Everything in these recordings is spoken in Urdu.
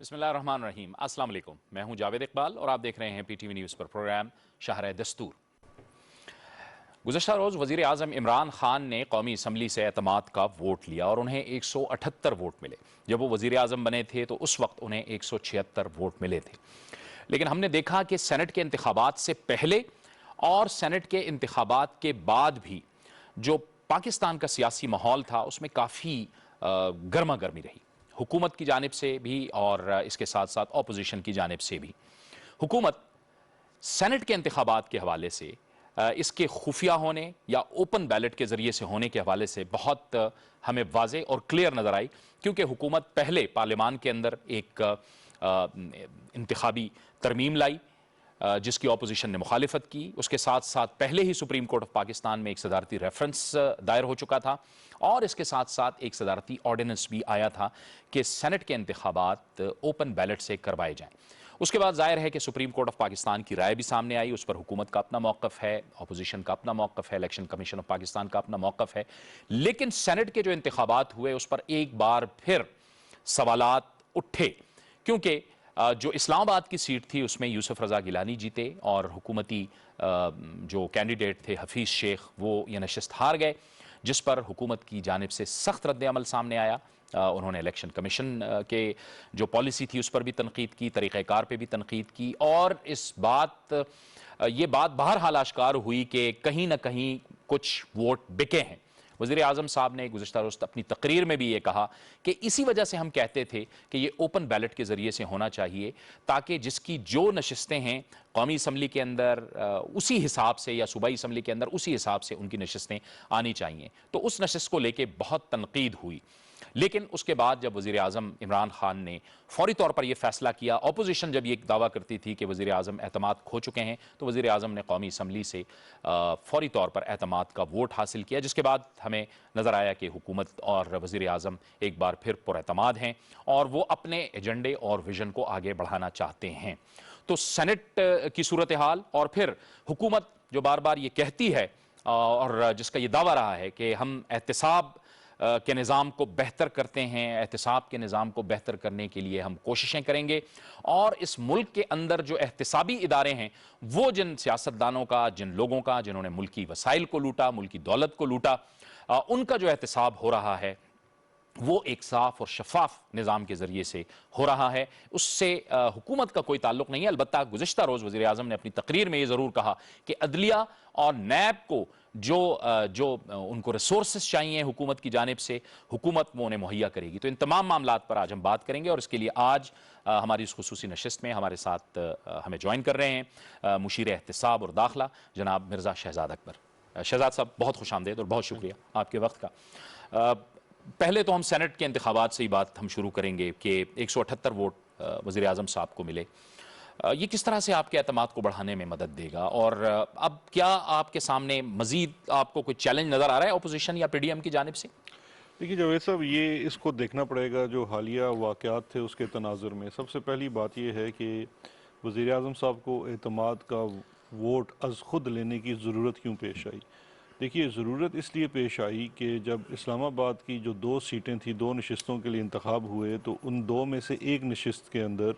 بسم اللہ الرحمن الرحیم۔ السلام علیکم، میں ہوں جاوید اقبال اور آپ دیکھ رہے ہیں پی ٹی وی نیوز پر پروگرام شہر دستور۔ گزشتہ روز وزیر اعظم عمران خان نے قومی اسمبلی سے اعتماد کا ووٹ لیا اور انہیں 178 ووٹ ملے۔ جب وہ وزیر اعظم بنے تھے تو اس وقت انہیں 176 ووٹ ملے تھے، لیکن ہم نے دیکھا کہ سینٹ کے انتخابات سے پہلے اور سینٹ کے انتخابات کے بعد بھی جو پاکستان کا سیاسی ماحول تھا اس میں کافی گرما گرمی رہی، حکومت کی جانب سے بھی اور اس کے ساتھ ساتھ اپوزیشن کی جانب سے بھی۔ حکومت سینٹ کے انتخابات کے حوالے سے اس کے خفیہ ہونے یا اوپن بیلٹ کے ذریعے سے ہونے کے حوالے سے بہت ہمیں واضح اور کلیئر نظر آئی، کیونکہ حکومت پہلے پارلیمان کے اندر ایک انتخابی ترمیم لائی جس کی اپوزیشن نے مخالفت کی، اس کے ساتھ ساتھ پہلے ہی سپریم کورٹ آف پاکستان میں ایک صدارتی ریفرنس دائر ہو چکا تھا، اور اس کے ساتھ ساتھ ایک صدارتی آرڈیننس بھی آیا تھا کہ سینٹ کے انتخابات اوپن بیلٹ سے کروائے جائیں۔ اس کے بعد ظاہر ہے کہ سپریم کورٹ آف پاکستان کی رائے بھی سامنے آئی، اس پر حکومت کا اپنا موقف ہے، اپوزیشن کا اپنا موقف ہے، الیکشن کمیشن آف پاکستان کا اپنا موقف ہے، لیکن سینٹ کے جو انتخابات ہوئے اس پر ایک بار پھر سوالات اٹھے، کیونکہ جو اسلام آباد کی سیٹ تھی اس میں یوسف رضا گیلانی جیتے اور حکومتی جو کینڈیڈیٹ تھے حفیظ شیخ وہ یہ نشست ہار گئے، جس پر حکومت کی جانب سے سخت رد عمل سامنے آیا۔ انہوں نے الیکشن کمیشن کے جو پالیسی تھی اس پر بھی تنقید کی، طریقہ کار پہ بھی تنقید کی، اور یہ بات بہرحال آشکار ہوئی کہ کہیں نہ کہیں کچھ ووٹ بکے ہیں۔ وزیر اعظم صاحب نے گزشتہ روز اپنی تقریر میں بھی یہ کہا کہ اسی وجہ سے ہم کہتے تھے کہ یہ اوپن بیلٹ کے ذریعے سے ہونا چاہیے، تاکہ جس کی جو نشستیں ہیں قومی اسمبلی کے اندر اسی حساب سے یا صوبائی اسمبلی کے اندر اسی حساب سے ان کی نشستیں آنی چاہیے۔ تو اس نشست کو لے کے بہت تنقید ہوئی، لیکن اس کے بعد جب وزیر اعظم عمران خان نے فوری طور پر یہ فیصلہ کیا، اپوزیشن جب یہ دعویٰ کرتی تھی کہ وزیر اعظم اعتماد کھو چکے ہیں، تو وزیر اعظم نے قومی اسمبلی سے فوری طور پر اعتماد کا ووٹ حاصل کیا، جس کے بعد ہمیں نظر آیا کہ حکومت اور وزیر اعظم ایک بار پھر پر اعتماد ہیں اور وہ اپنے ایجنڈے اور ویژن کو آگے بڑھانا چاہتے ہیں۔ تو سینٹ کی صورتحال اور پھر حکومت جو بار بار یہ کہتی ہے اور جس کا یہ دعویٰ رہا ہے کہ ہم احتساب کے نظام کو بہتر کرتے ہیں، احتساب کے نظام کو بہتر کرنے کے لیے ہم کوششیں کریں گے، اور اس ملک کے اندر جو احتسابی ادارے ہیں وہ جن سیاستدانوں کا، جن لوگوں کا جنہوں نے ملکی وسائل کو لوٹا، ملکی دولت کو لوٹا، ان کا جو احتساب ہو رہا ہے وہ ایک صاف اور شفاف نظام کے ذریعے سے ہو رہا ہے، اس سے حکومت کا کوئی تعلق نہیں ہے۔ البتہ گزشتہ روز وزیر اعظم نے اپنی تقریر میں یہ ضرور کہا کہ عدلیہ اور نیب کو جو ان کو ریسورسز چاہیے حکومت کی جانب سے، حکومت وہ انہیں مہیا کرے گی۔ تو ان تمام معاملات پر آج ہم بات کریں گے، اور اس کے لیے آج ہماری اس خصوصی نشست میں ہمارے ساتھ ہمیں جوائن کر رہے ہیں مشیر احتساب اور داخلہ جناب مرزا شہزاد اکبر۔ شہزاد صاحب بہت خوش آمدید اور بہت شکریہ آپ کے وقت کا۔ پہلے تو ہم سینٹ کے انتخابات سے ہی بات ہم شروع کریں گے کہ 178 ووٹ وزیر اعظم صاحب کو ملے، یہ کس طرح سے آپ کے اعتماد کو بڑھانے میں مدد دے گا، اور اب کیا آپ کے سامنے مزید آپ کو کوئی چیلنج نظر آ رہا ہے اپوزیشن یا پی ڈی ایم کی جانب سے؟ دیکھیے جاوید صاحب، یہ اس کو دیکھنا پڑے گا جو حالیہ واقعات تھے اس کے تناظر میں۔ سب سے پہلی بات یہ ہے کہ وزیر اعظم صاحب کو اعتماد کا ووٹ از خود لینے کی ضرورت کیوں پیش آئی؟ دیکھیے، ضرورت اس لیے پیش آئی کہ جب اسلام آباد کی جو 2 سیٹیں تھیں، 2 نشستوں کے لیے انتخاب ہوئے، تو ان 2 میں سے ایک نشست کے اندر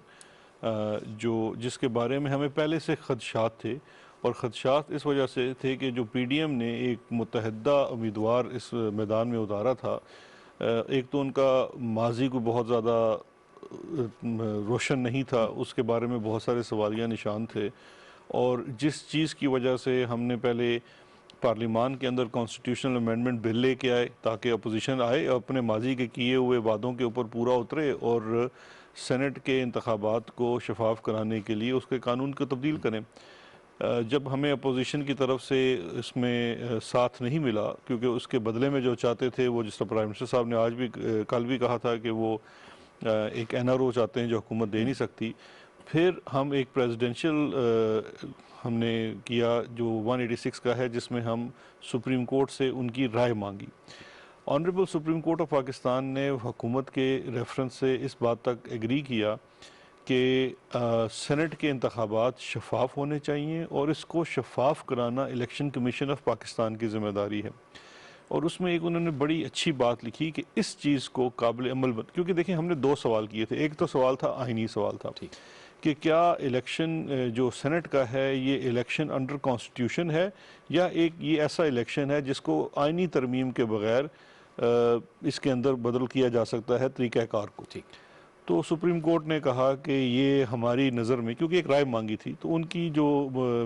جس کے بارے میں ہمیں پہلے سے خدشات تھے، اور خدشات اس وجہ سے تھے کہ جو پی ڈی ایم نے ایک متحدہ امیدوار اس میدان میں اتارا تھا، ایک تو ان کا ماضی کو بہت زیادہ روشن نہیں تھا، اس کے بارے میں بہت سارے سوالیہ نشان تھے، اور جس چیز کی وجہ سے ہم نے پہلے پارلیمان کے اندر کانسٹیٹیوشنل امینڈمنٹ بل لے کے آئے تاکہ اپوزیشن آئے اپنے ماضی کے کیے ہوئے وعدوں کے اوپر پورا اترے اور سینٹ کے انتخابات کو شفاف کرانے کے لیے اس کے قانون کو تبدیل کریں۔ جب ہمیں اپوزیشن کی طرف سے اس میں ساتھ نہیں ملا، کیونکہ اس کے بدلے میں جو چاہتے تھے وہ، جس طرح پرائم منسٹر صاحب نے کل بھی کہا تھا کہ وہ ایک این آر او چاہتے ہیں جو حکومت دے نہیں سکتی، پھر ہم ایک پریزیڈنشل ہم نے کیا جو 186 کا ہے، جس میں ہم سپریم کورٹ سے ان کی رائے مانگی۔ Honourable supreme court of Pakistan نے حکومت کے ریفرنس سے اس بات تک ایگری کیا کہ سینٹ کے انتخابات شفاف ہونے چاہیے، اور اس کو شفاف کرانا الیکشن کمیشن آف پاکستان کی ذمہ داری ہے۔ اور اس میں ایک انہوں نے بڑی اچھی بات لکھی کہ اس چیز کو قابل عمل کیونکہ دیکھیں ہم نے 2 سوال کیے تھے. ایک تو سوال تھا آئینی سوال تھا کہ کیا الیکشن جو سینٹ کا ہے یہ الیکشن انڈر کانسٹیٹیوشن ہے یا ایک یہ ایسا الیکشن ہے جس کو آئینی ترمیم کے بغیر اس کے اندر بدل کیا جا سکتا ہے طریقہ کار کو. تو سپریم کورٹ نے کہا کہ یہ ہماری نظر میں کیونکہ ایک رائے مانگی تھی تو ان کی جو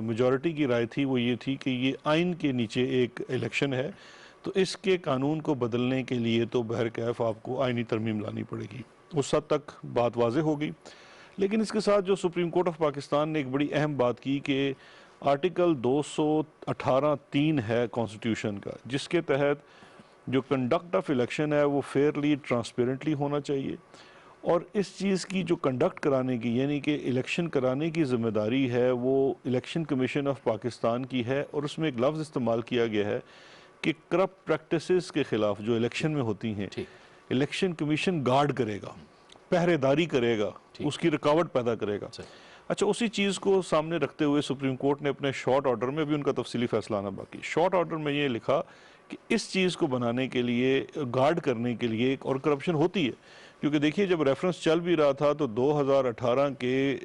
میجورٹی کی رائے تھی وہ یہ تھی کہ یہ آئین کے نیچے ایک الیکشن ہے تو اس کے قانون کو بدلنے کے لیے تو بہرکیف آپ کو آئینی ترمیم لانی پڑے گی. اس حد تک بات واضح ہو گئی. لیکن اس کے ساتھ جو سپریم کورٹ آف پاکستان نے ایک بڑی اہم بات کی کہ آرٹیکل 218(3) ہے کانسٹیٹیوشن کا جس کے تحت جو کنڈکٹ آف الیکشن ہے وہ فیئرلی ٹرانسپیرنٹلی ہونا چاہیے اور اس چیز کی جو کنڈکٹ کرانے کی یعنی کہ الیکشن کرانے کی ذمہ داری ہے وہ الیکشن کمیشن آف پاکستان کی ہے. اور اس میں ایک لفظ استعمال کیا گیا ہے کہ کرپٹ پریکٹسز کے خلاف جو الیکشن میں ہوتی ہیں الیکشن کمیشن گارڈ کرے گا, پہرے داری کرے گا, اس کی رکاوٹ پیدا کرے گا. اچھا اسی چیز کو سامنے رکھتے ہوئے سپریم کورٹ نے اپنے شارٹ آرڈر میں بھی ان کا تفصیلی فیصلہ آنا باقی. شارٹ آرڈر میں یہ لکھا کہ اس چیز کو بنانے کے لیے گارڈ کرنے کے لیے ایک اور کرپشن ہوتی ہے کیونکہ دیکھیے جب ریفرنس چل بھی رہا تھا تو 2018 کے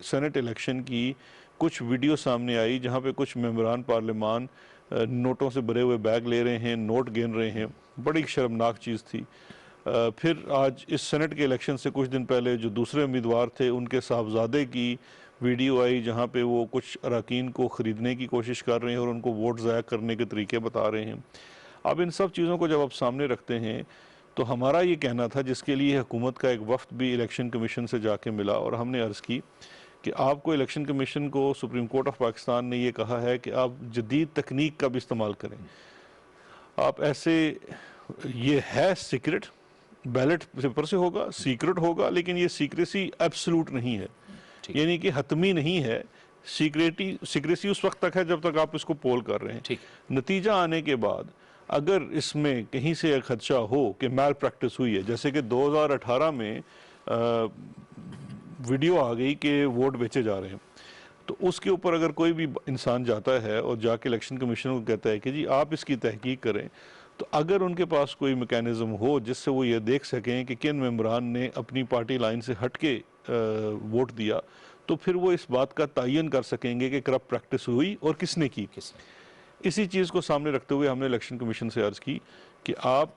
سینٹ الیکشن کی کچھ ویڈیو سامنے آئی جہاں پہ کچھ ممبران پارلیمان نوٹوں سے بھرے ہوئے بیگ لے رہے ہیں, نوٹ گن رہے ہیں. بڑی شرمناک چیز تھی. پھر آج اس سینٹ کے الیکشن سے کچھ دن پہلے جو دوسرے امیدوار تھے ان کے صاحبزادے کی ویڈیو آئی جہاں پہ وہ کچھ اراکین کو خریدنے کی کوشش کر رہے ہیں اور ان کو ووٹ ضائع کرنے کے طریقے بتا رہے ہیں. اب ان سب چیزوں کو جب آپ سامنے رکھتے ہیں تو ہمارا یہ کہنا تھا جس کے لیے حکومت کا ایک وفد بھی الیکشن کمیشن سے جا کے ملا اور ہم نے عرض کی کہ آپ کو الیکشن کمیشن کو سپریم کورٹ آف پاکستان نے یہ کہا ہے کہ آپ جدید تکنیک کا بھی استعمال کریں. آپ ایسے یہ ہے سیکرٹ بیلٹ پیپر سے ہوگا, سیکرٹ ہوگا, لیکن یہ سیکریسی ایبسلوٹ نہیں ہے یعنی کہ حتمی نہیں ہے. سیکریسی اس وقت تک ہے جب تک آپ اس کو پول کر رہے ہیں. نتیجہ آنے کے بعد اگر اس میں کہیں سے ایک خدشہ ہو کہ میل پریکٹس ہوئی ہے جیسے کہ 2018 میں ویڈیو آ گئی کہ ووٹ بیچے جا رہے ہیں تو اس کے اوپر اگر کوئی بھی انسان جاتا ہے اور جا کے الیکشن کمیشن کو کہتا ہے کہ جی آپ اس کی تحقیق کریں تو اگر ان کے پاس کوئی میکینزم ہو جس سے وہ یہ دیکھ سکیں کہ کن ممبران نے اپنی پارٹی لائن سے ہٹ کے ووٹ دیا تو پھر وہ اس بات کا تعین کر سکیں گے کہ کرپٹ پریکٹس ہوئی اور کس نے کی. اسی چیز کو سامنے رکھتے ہوئے ہم نے الیکشن کمیشن سے عرض کی کہ آپ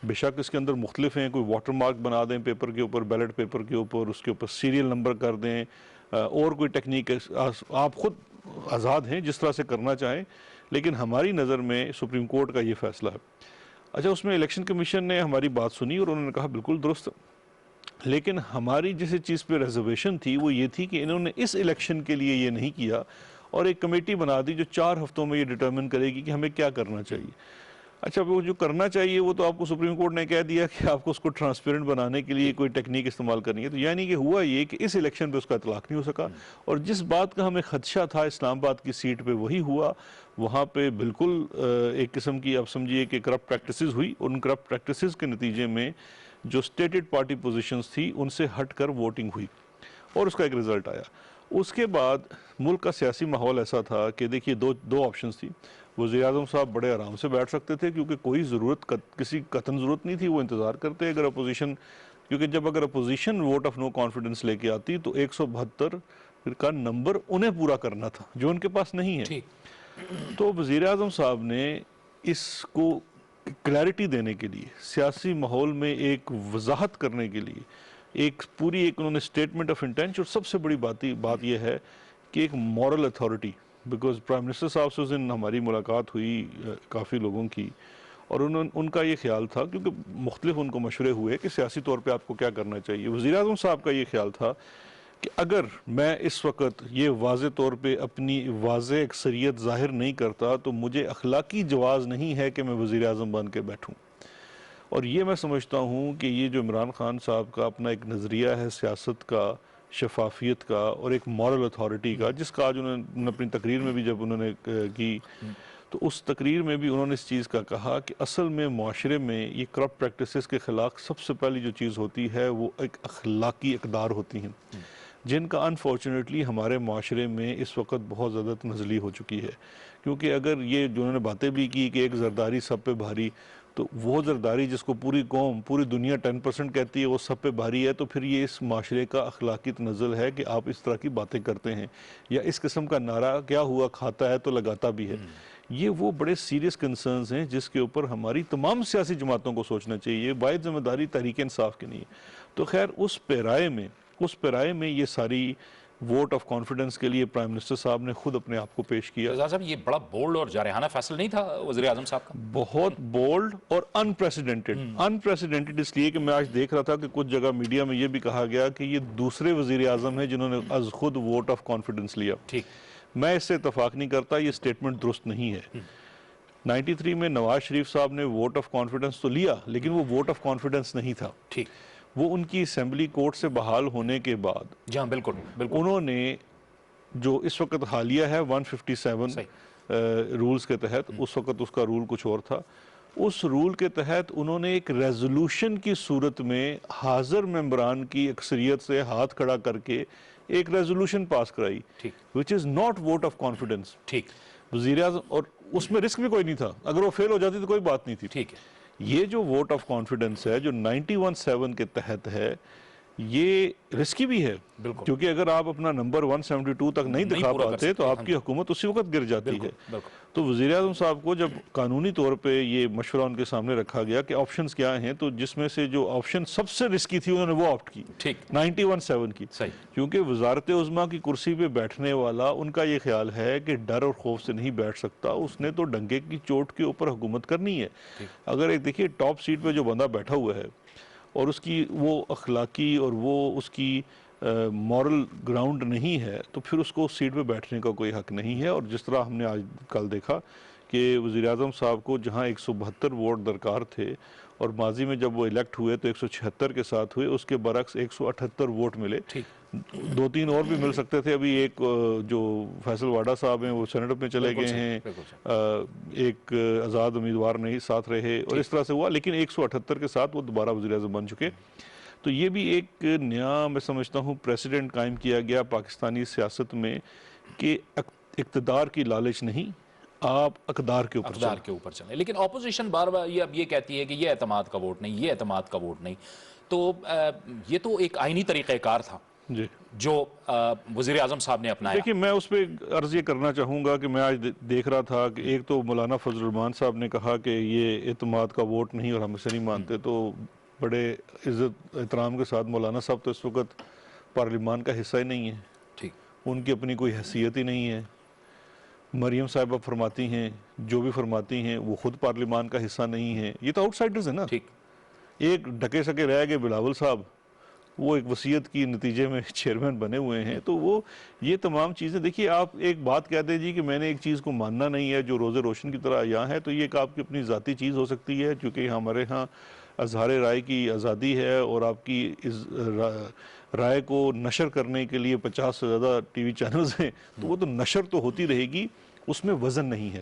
بے شک اس کے اندر مختلف ہیں, کوئی واٹر مارک بنا دیں پیپر کے اوپر, بیلٹ پیپر کے اوپر, اس کے اوپر سیریل نمبر کر دیں, اور کوئی ٹیکنیک آپ خود آزاد ہیں جس طرح سے کرنا چاہیں, لیکن ہماری نظر میں سپریم کورٹ کا یہ فیصلہ ہے. اچھا اس میں الیکشن کمیشن نے ہماری بات سنی اور انہوں نے کہا بالکل درست, لیکن ہماری جس چیز پہ ریزرویشن تھی وہ یہ تھی کہ انہوں نے اس الیکشن کے لیے یہ نہیں کیا اور ایک کمیٹی بنا دی جو 4 ہفتوں میں یہ ڈٹرمن کرے گی کہ ہمیں کیا کرنا چاہیے. اچھا وہ جو کرنا چاہیے وہ تو آپ کو سپریم کورٹ نے کہہ دیا کہ آپ کو اس کو ٹرانسپیرنٹ بنانے کے لیے کوئی ٹیکنیک استعمال کرنی ہے. تو یعنی کہ ہوا یہ کہ اس الیکشن پہ اس کا اطلاق نہیں ہو سکا اور جس بات کا ہمیں خدشہ تھا اسلام آباد کی سیٹ پہ وہی ہوا. وہاں پہ بالکل ایک قسم کی آپ سمجھیے کہ کرپٹ پریکٹسز ہوئی. ان کرپٹ پریکٹسز کے نتیجے میں جو سٹیٹڈ پارٹی پوزیشنز تھی ان سے ہٹ کر ووٹنگ ہوئی اور اس کا ایک رزلٹ آیا. اس کے بعد ملک کا سیاسی ماحول ایسا تھا کہ دیکھیے دو آپشنز تھی. وزیر اعظم صاحب بڑے آرام سے بیٹھ سکتے تھے کیونکہ کوئی کسی قطعاً ضرورت نہیں تھی, وہ انتظار کرتے اگر اپوزیشن, کیونکہ جب اگر opposition vote of no confidence لے کے آتی تو 172 کا نمبر انہیں پورا کرنا تھا جو ان کے پاس نہیں ہے. تو وزیر اعظم صاحب نے اس کو کلیئرٹی دینے کے لیے, سیاسی ماحول میں ایک وضاحت کرنے کے لیے ایک انہوں نے اسٹیٹمنٹ آف انٹینٹ, اور سب سے بڑی بات یہ ہے کہ ایک moral authority, because prime minister صاحب سے اس دن ہماری ملاقات ہوئی کافی لوگوں کی اور ان کا یہ خیال تھا کیونکہ مختلف ان کو مشورے ہوئے کہ سیاسی طور پہ آپ کو کیا کرنا چاہیے. وزیر اعظم صاحب کا یہ خیال تھا کہ اگر میں اس وقت یہ واضح طور پہ اپنی واضح اکثریت ظاہر نہیں کرتا تو مجھے اخلاقی جواز نہیں ہے کہ میں وزیر اعظم بن کے بیٹھوں. اور یہ میں سمجھتا ہوں کہ یہ جو عمران خان صاحب کا اپنا ایک نظریہ ہے سیاست کا, شفافیت کا اور ایک مورل اتھارٹی کا, جس کا آج انہوں نے اپنی تقریر میں بھی جب انہوں نے کی تو اس تقریر میں بھی انہوں نے اس چیز کا کہا کہ اصل میں معاشرے میں یہ کرپٹ پریکٹسز کے خلاف سب سے پہلی جو چیز ہوتی ہے وہ ایک اخلاقی اقدار ہوتی ہیں. جن کا انفارچونیٹلی ہمارے معاشرے میں اس وقت بہت زیادہ تنزلی ہو چکی ہے. کیونکہ اگر یہ جو انہوں نے باتیں بھی کی کہ ایک زرداری سب پہ بھاری، تو وہ زرداری جس کو پوری قوم پوری دنیا 10% کہتی ہے وہ سب پہ بھاری ہے، تو پھر یہ اس معاشرے کا اخلاقی تنزل ہے کہ آپ اس طرح کی باتیں کرتے ہیں. یا اس قسم کا نعرہ کیا ہوا کھاتا ہے تو لگاتا بھی ہے. یہ وہ بڑے سیریس کنسرنز ہیں جس کے اوپر ہماری تمام سیاسی جماعتوں کو سوچنا چاہیے. یہ باعث ذمہ داری تحریک انصاف کی نہیں ہے. تو خیر اس پیرائے میں یہ ساری ووٹ آف کانفیڈنس کے لیے پرائم منسٹر صاحب نے خود اپنے آپ کو پیش کیا. شہزاد صاحب یہ بڑا بولڈ اور جارحانہ فیصلہ نہیں تھا وزیر اعظم صاحب کا؟ بہت بولڈ اور انپریسیڈنٹڈ اس لیے کہ میں آج دیکھ رہا تھا کہ کچھ جگہ میڈیا میں یہ بھی کہا گیا کہ یہ دوسرے وزیر اعظم ہیں جنہوں نے از خود ووٹ آف کانفیڈنس لیا. ٹھیک. میں اس سے اتفاق نہیں کرتا، یہ سٹیٹمنٹ درست نہیں ہے. 93 میں نواز شریف صاحب نے ووٹ آف کانفیڈنس تو لیا لیکن وہ ووٹ آف کانفیڈنس نہیں تھا. ٹھیک. وہ ان کی اسمبلی کورٹ سے بحال ہونے کے بعد جی ہاں بالکل بالکل انہوں نے جو اس وقت حالیہ ہے 157 رولز کے تحت، اس وقت اس کا رول کچھ اور تھا، اس رول کے تحت انہوں نے ایک ریزولوشن کی صورت میں حاضر ممبران کی اکثریت سے ہاتھ کھڑا کر کے ایک ریزولوشن پاس کرائی which is not vote of confidence. ٹھیک. وزیر اعظم، اور اس میں رسک بھی کوئی نہیں تھا، اگر وہ فیل ہو جاتی تو کوئی بات نہیں تھی. ٹھیک ہے. یہ جو ووٹ آف کانفیڈنس ہے جو 91-7 کے تحت ہے، یہ رسکی بھی ہے کیونکہ اگر آپ اپنا نمبر 172 تک نہیں دکھا پاتے تو آپ کی حکومت اسی وقت گر جاتی ہے. تو وزیر اعظم صاحب کو جب قانونی طور پہ یہ مشورہ ان کے سامنے رکھا گیا کہ آپشنز کیا ہیں، تو جس میں سے جو آپشن سب سے رسکی تھی انہوں نے وہ آپٹ کی 91-7 کی. کیونکہ وزارت عظمیٰ کی کرسی پہ بیٹھنے والا ان کا یہ خیال ہے کہ ڈر اور خوف سے نہیں بیٹھ سکتا، اس نے تو ڈنگے کی چوٹ کے اوپر حکومت کرنی ہے. اگر ایک دیکھیے ٹاپ سیٹ پہ جو بندہ بیٹھا ہوا ہے اور اس کی وہ اخلاقی اور وہ اس کی مورل گراؤنڈ نہیں ہے، تو پھر اس کو اس سیٹ پہ بیٹھنے کا کوئی حق نہیں ہے. اور جس طرح ہم نے آج کل دیکھا کہ وزیر اعظم صاحب کو جہاں 172 ووٹ درکار تھے اور ماضی میں جب وہ الیکٹ ہوئے تو 176 کے ساتھ ہوئے، اس کے برعکس 178 ووٹ ملے. 2-3 اور بھی مل سکتے تھے. ابھی ایک جو فیصل واڈا صاحب ہیں وہ سینیٹ میں چلے گئے ہیں، ایک آزاد امیدوار نہیں ساتھ رہے، اور اس طرح سے ہوا، لیکن 178 کے ساتھ وہ دوبارہ وزیر اعظم بن چکے. تو یہ بھی ایک نیا میں سمجھتا ہوں پریسیڈنٹ قائم کیا گیا پاکستانی سیاست میں کہ اقتدار کی لالچ نہیں، آپ اقدار کے اوپر چلیں. لیکن اپوزیشن بار بار اب یہ کہتی ہے کہ یہ اعتماد کا ووٹ نہیں، یہ اعتماد کا ووٹ نہیں. تو یہ تو ایک آئینی طریقہ کار تھا جی جو وزیر اعظم صاحب نے اپنایا. دیکھیں میں اس پہ عرض یہ کرنا چاہوں گا کہ میں آج دیکھ رہا تھا کہ ایک تو مولانا فضل الرحمان صاحب نے کہا کہ یہ اعتماد کا ووٹ نہیں اور ہم اسے نہیں مانتے. تو بڑے عزت احترام کے ساتھ مولانا صاحب تو اس وقت پارلیمان کا حصہ ہی نہیں ہے. ٹھیک. ان کی اپنی کوئی حیثیت ہی نہیں ہے. مریم صاحبہ فرماتی ہیں جو بھی فرماتی ہیں وہ خود پارلیمان کا حصہ نہیں ہے. یہ تو آؤٹ سائڈرز ہیں نا. ٹھیک. ایک ڈھکے سکے رہ گئے بلاول صاحب، وہ ایک وصیت کی نتیجے میں چیئرمین بنے ہوئے ہیں. تو وہ یہ تمام چیزیں دیکھیے، آپ ایک بات کہہ دیں جی کہ میں نے ایک چیز کو ماننا نہیں ہے جو روز روشن کی طرح یہاں ہے، تو یہ ایک آپ کی اپنی ذاتی چیز ہو سکتی ہے، کیونکہ ہمارے ہاں اظہار رائے کی آزادی ہے اور آپ کی اس رائے کو نشر کرنے کے لیے 50 سے زیادہ ٹی وی چینلز ہیں، تو وہ تو نشر تو ہوتی رہے گی، اس میں وزن نہیں ہے،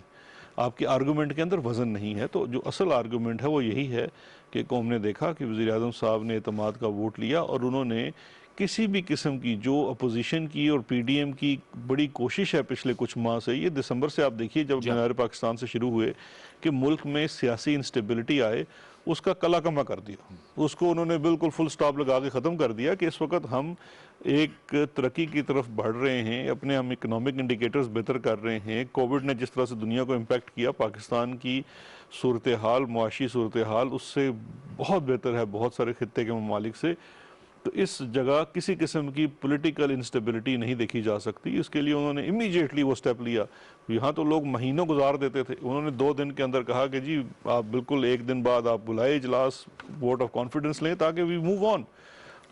آپ کے آرگومنٹ کے اندر وزن نہیں ہے. تو جو اصل آرگومنٹ ہے وہ یہی ہے کہ قوم نے دیکھا کہ وزیر اعظم صاحب نے اعتماد کا ووٹ لیا اور انہوں نے کسی بھی قسم کی جو اپوزیشن کی اور پی ڈی ایم کی بڑی کوشش ہے پچھلے کچھ ماہ سے، یہ دسمبر سے آپ دیکھیے جب مینار پاکستان سے شروع ہوئے کہ ملک میں سیاسی انسٹیبلٹی آئے، اس کا کلا کما کر دیا، اس کو انہوں نے بالکل فل سٹاپ لگا کے ختم کر دیا کہ اس وقت ہم ایک ترقی کی طرف بڑھ رہے ہیں، اپنے ہم اکنامک انڈیکیٹرز بہتر کر رہے ہیں. کووڈ نے جس طرح سے دنیا کو امپیکٹ کیا، پاکستان کی صورتحال، معاشی صورتحال اس سے بہت بہتر ہے بہت سارے خطے کے ممالک سے. تو اس جگہ کسی قسم کی پولیٹیکل انسٹیبلٹی نہیں دیکھی جا سکتی. اس کے لیے انہوں نے امیجیٹلی وہ سٹیپ لیا. یہاں تو لوگ مہینوں گزار دیتے تھے، انہوں نے 2 دن کے اندر کہا کہ جی آپ بالکل 1 دن بعد آپ بلائے اجلاس، ووٹ آف کانفیڈنس لیں تاکہ وی موو آن.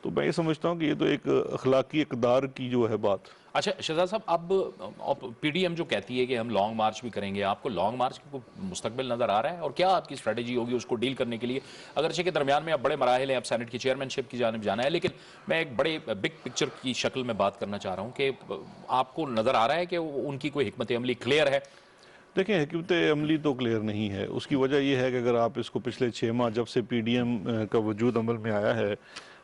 تو میں یہ سمجھتا ہوں کہ یہ تو ایک اخلاقی اقدار کی جو ہے بات. اچھا شہزاد صاحب، اب پی ڈی ایم جو کہتی ہے کہ ہم لانگ مارچ بھی کریں گے، آپ کو لانگ مارچ کو مستقبل نظر آ رہا ہے اور کیا آپ کی اسٹریٹجی ہوگی اس کو ڈیل کرنے کے لیے؟ اگرچہ کے درمیان میں اب بڑے مراحل ہیں، اب سینٹ کی چیئرمین شپ کی جانب جانا ہے، لیکن میں ایک بڑے بگ پکچر کی شکل میں بات کرنا چاہ رہا ہوں کہ آپ کو نظر آ رہا ہے کہ ان کی کوئی حکمت عملی کلیئر ہے؟ دیکھیں حکمت عملی تو کلیئر نہیں ہے. اس کی وجہ یہ ہے کہ اگر آپ اس کو پچھلے 6 ماہ جب سے پی ڈی ایم کا وجود عمل میں آیا ہے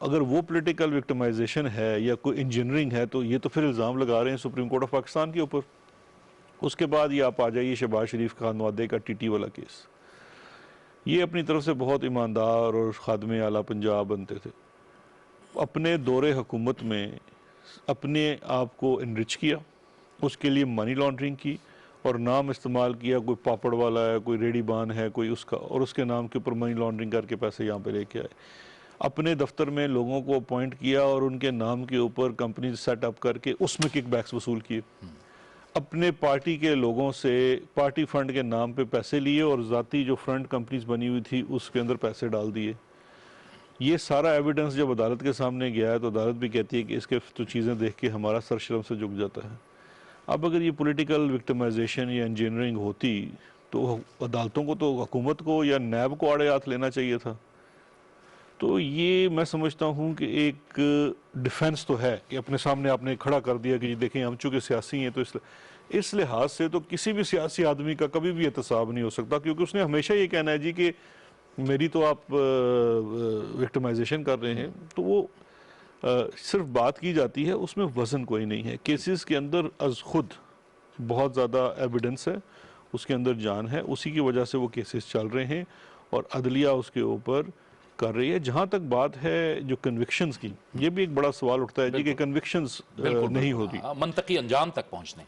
اگر وہ پولیٹیکل وکٹمائزیشن ہے یا کوئی انجینئرنگ ہے تو یہ تو پھر الزام لگا رہے ہیں سپریم کورٹ آف پاکستان کے اوپر. اس کے بعد یہ آپ آ جائیے شہباز شریف خان وعدے کا ٹی ٹی والا کیس. یہ اپنی طرف سے بہت ایماندار اور خادم اعلیٰ پنجاب بنتے تھے. اپنے دور حکومت میں اپنے آپ کو انرچ کیا, اس کے لیے منی لانڈرنگ کی اور نام استعمال کیا, کوئی پاپڑ والا ہے, کوئی ریڈی بان ہے, کوئی اس کا, اور اس کے نام کے اوپر منی لانڈرنگ کر کے پیسے یہاں پہ لے کے آئے. اپنے دفتر میں لوگوں کو اپوائنٹ کیا اور ان کے نام کے اوپر کمپنی سیٹ اپ کر کے اس میں کک بیکس وصول کیے. اپنے پارٹی کے لوگوں سے پارٹی فنڈ کے نام پہ پیسے لیے اور ذاتی جو فرنٹ کمپنیز بنی ہوئی تھی اس کے اندر پیسے ڈال دیے. یہ سارا ایویڈنس جب عدالت کے سامنے گیا ہے تو عدالت بھی کہتی ہے کہ اس کے تو چیزیں دیکھ کے ہمارا سر شرم سے جھک جاتا ہے. اب اگر یہ پولیٹیکل وکٹمائزیشن یا انجینئرنگ ہوتی تو عدالتوں کو تو حکومت کو یا نیب کو آڑے ہاتھ لینا چاہیے تھا. تو یہ میں سمجھتا ہوں کہ ایک ڈیفنس تو ہے کہ اپنے سامنے آپ نے کھڑا کر دیا کہ جی دیکھیں ہم چونکہ سیاسی ہیں تو اس لحاظ سے تو کسی بھی سیاسی آدمی کا کبھی بھی احتساب نہیں ہو سکتا, کیونکہ اس نے ہمیشہ یہ کہنا ہے جی کہ میری تو آپ وکٹمائزیشن کر رہے ہیں. تو وہ صرف بات کی جاتی ہے, اس میں وزن کوئی نہیں ہے. کیسز کے اندر از خود بہت زیادہ ایویڈنس ہے, اس کے اندر جان ہے, اسی کی وجہ سے وہ کیسز چل رہے ہیں اور عدلیہ اس کے اوپر کر رہی ہے. جہاں تک بات ہے جو کنوکشنز کی, یہ بھی ایک بڑا سوال اٹھتا ہے جی کہ کنوکشنز نہیں ہوتی منطقی انجام تک پہنچنے.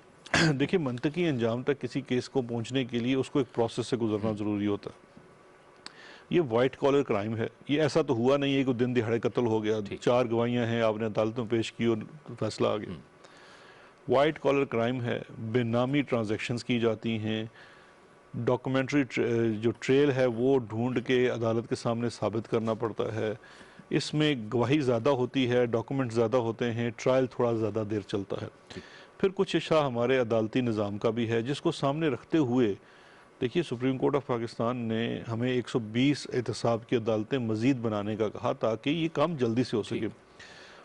دیکھیں منطقی انجام تک کسی کیس کو پہنچنے کے لیے اس کو ایک پروسیس سے گزرنا ضروری ہوتا ہے. یہ وائٹ کالر کرائم ہے, یہ ایسا تو ہوا نہیں ہے کہ دن دہاڑے قتل ہو گیا, 4 گواہیاں ہیں آپ نے عدالتوں پیش کی اور فیصلہ آ گیا. وائٹ کالر کرائم ہے, بے نامی ٹرانزیکشنز کی جاتی ہیں, ڈاکومنٹری جو ٹریل ہے وہ ڈھونڈ کے عدالت کے سامنے ثابت کرنا پڑتا ہے. اس میں گواہی زیادہ ہوتی ہے, ڈاکومنٹ زیادہ ہوتے ہیں, ٹرائل تھوڑا زیادہ دیر چلتا ہے. پھر کچھ اشیاء ہمارے عدالتی نظام کا بھی ہے جس کو سامنے رکھتے ہوئے دیکھیے سپریم کورٹ آف پاکستان نے ہمیں 120 احتساب کی عدالتیں مزید بنانے کا کہا تاکہ یہ کام جلدی سے ہو سکے.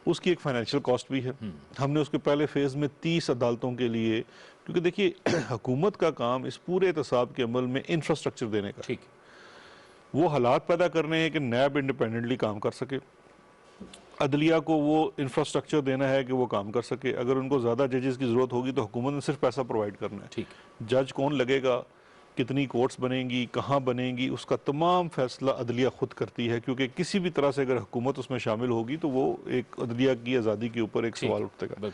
اس کی ایک فائنینشیل کاسٹ بھی ہے. ہم نے اس کے پہلے فیز میں 30 عدالتوں کے لیے, کیونکہ دیکھیے حکومت کا کام اس پورے احتساب کے عمل میں انفراسٹرکچر دینے کا, وہ حالات پیدا کرنے ہیں کہ نیب انڈیپینڈنٹلی کام کر سکے, عدلیہ کو وہ انفراسٹرکچر دینا ہے کہ وہ کام کر سکے. اگر ان کو زیادہ ججز کی ضرورت ہوگی تو حکومت نے صرف پیسہ پرووائڈ کرنا ہے. جج کون لگے گا, کتنی کورٹس بنیں گی, کہاں بنیں گی, اس کا تمام فیصلہ عدلیہ خود کرتی ہے, کیونکہ کسی بھی طرح سے اگر حکومت اس میں شامل ہوگی تو وہ ایک عدلیہ کی آزادی کے اوپر ایک سوال اٹھتے گا.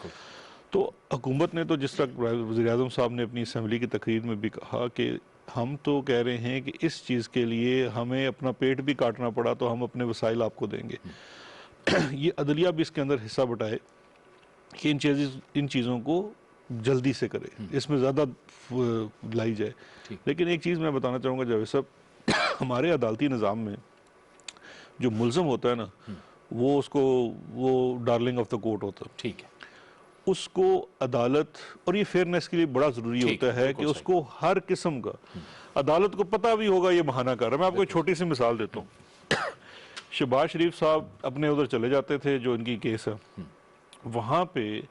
تو حکومت نے تو جس طرح وزیر اعظم صاحب نے اپنی اسمبلی کی تقریر میں بھی کہا کہ ہم تو کہہ رہے ہیں کہ اس چیز کے لیے ہمیں اپنا پیٹ بھی کاٹنا پڑا تو ہم اپنے وسائل آپ کو دیں گے. یہ عدلیہ بھی اس کے اندر حصہ بٹائے کہ ان چیزوں کو جلدی سے کرے, اس میں زیادہ لائی جائے. لیکن ایک چیز میں بتانا چاہوں گا جاوید صاحب, ہمارے عدالتی نظام میں جو ملزم ہوتا ہے نا وہ ڈارلنگ آف دا کورٹ ہوتا ہے. ٹھیک ہے, اس کو عدالت, اور یہ فیئرنیس کے لیے بڑا ضروری ہوتا ہے کہ اس کو ہر قسم کا, عدالت کو پتہ بھی ہوگا یہ بہانہ کر رہا ہے. میں آپ کو ایک چھوٹی سی مثال دیتا ہوں. شہباز شریف صاحب اپنے ادھر چلے جاتے تھے جو ان کی کیس ہے, وہاں پہ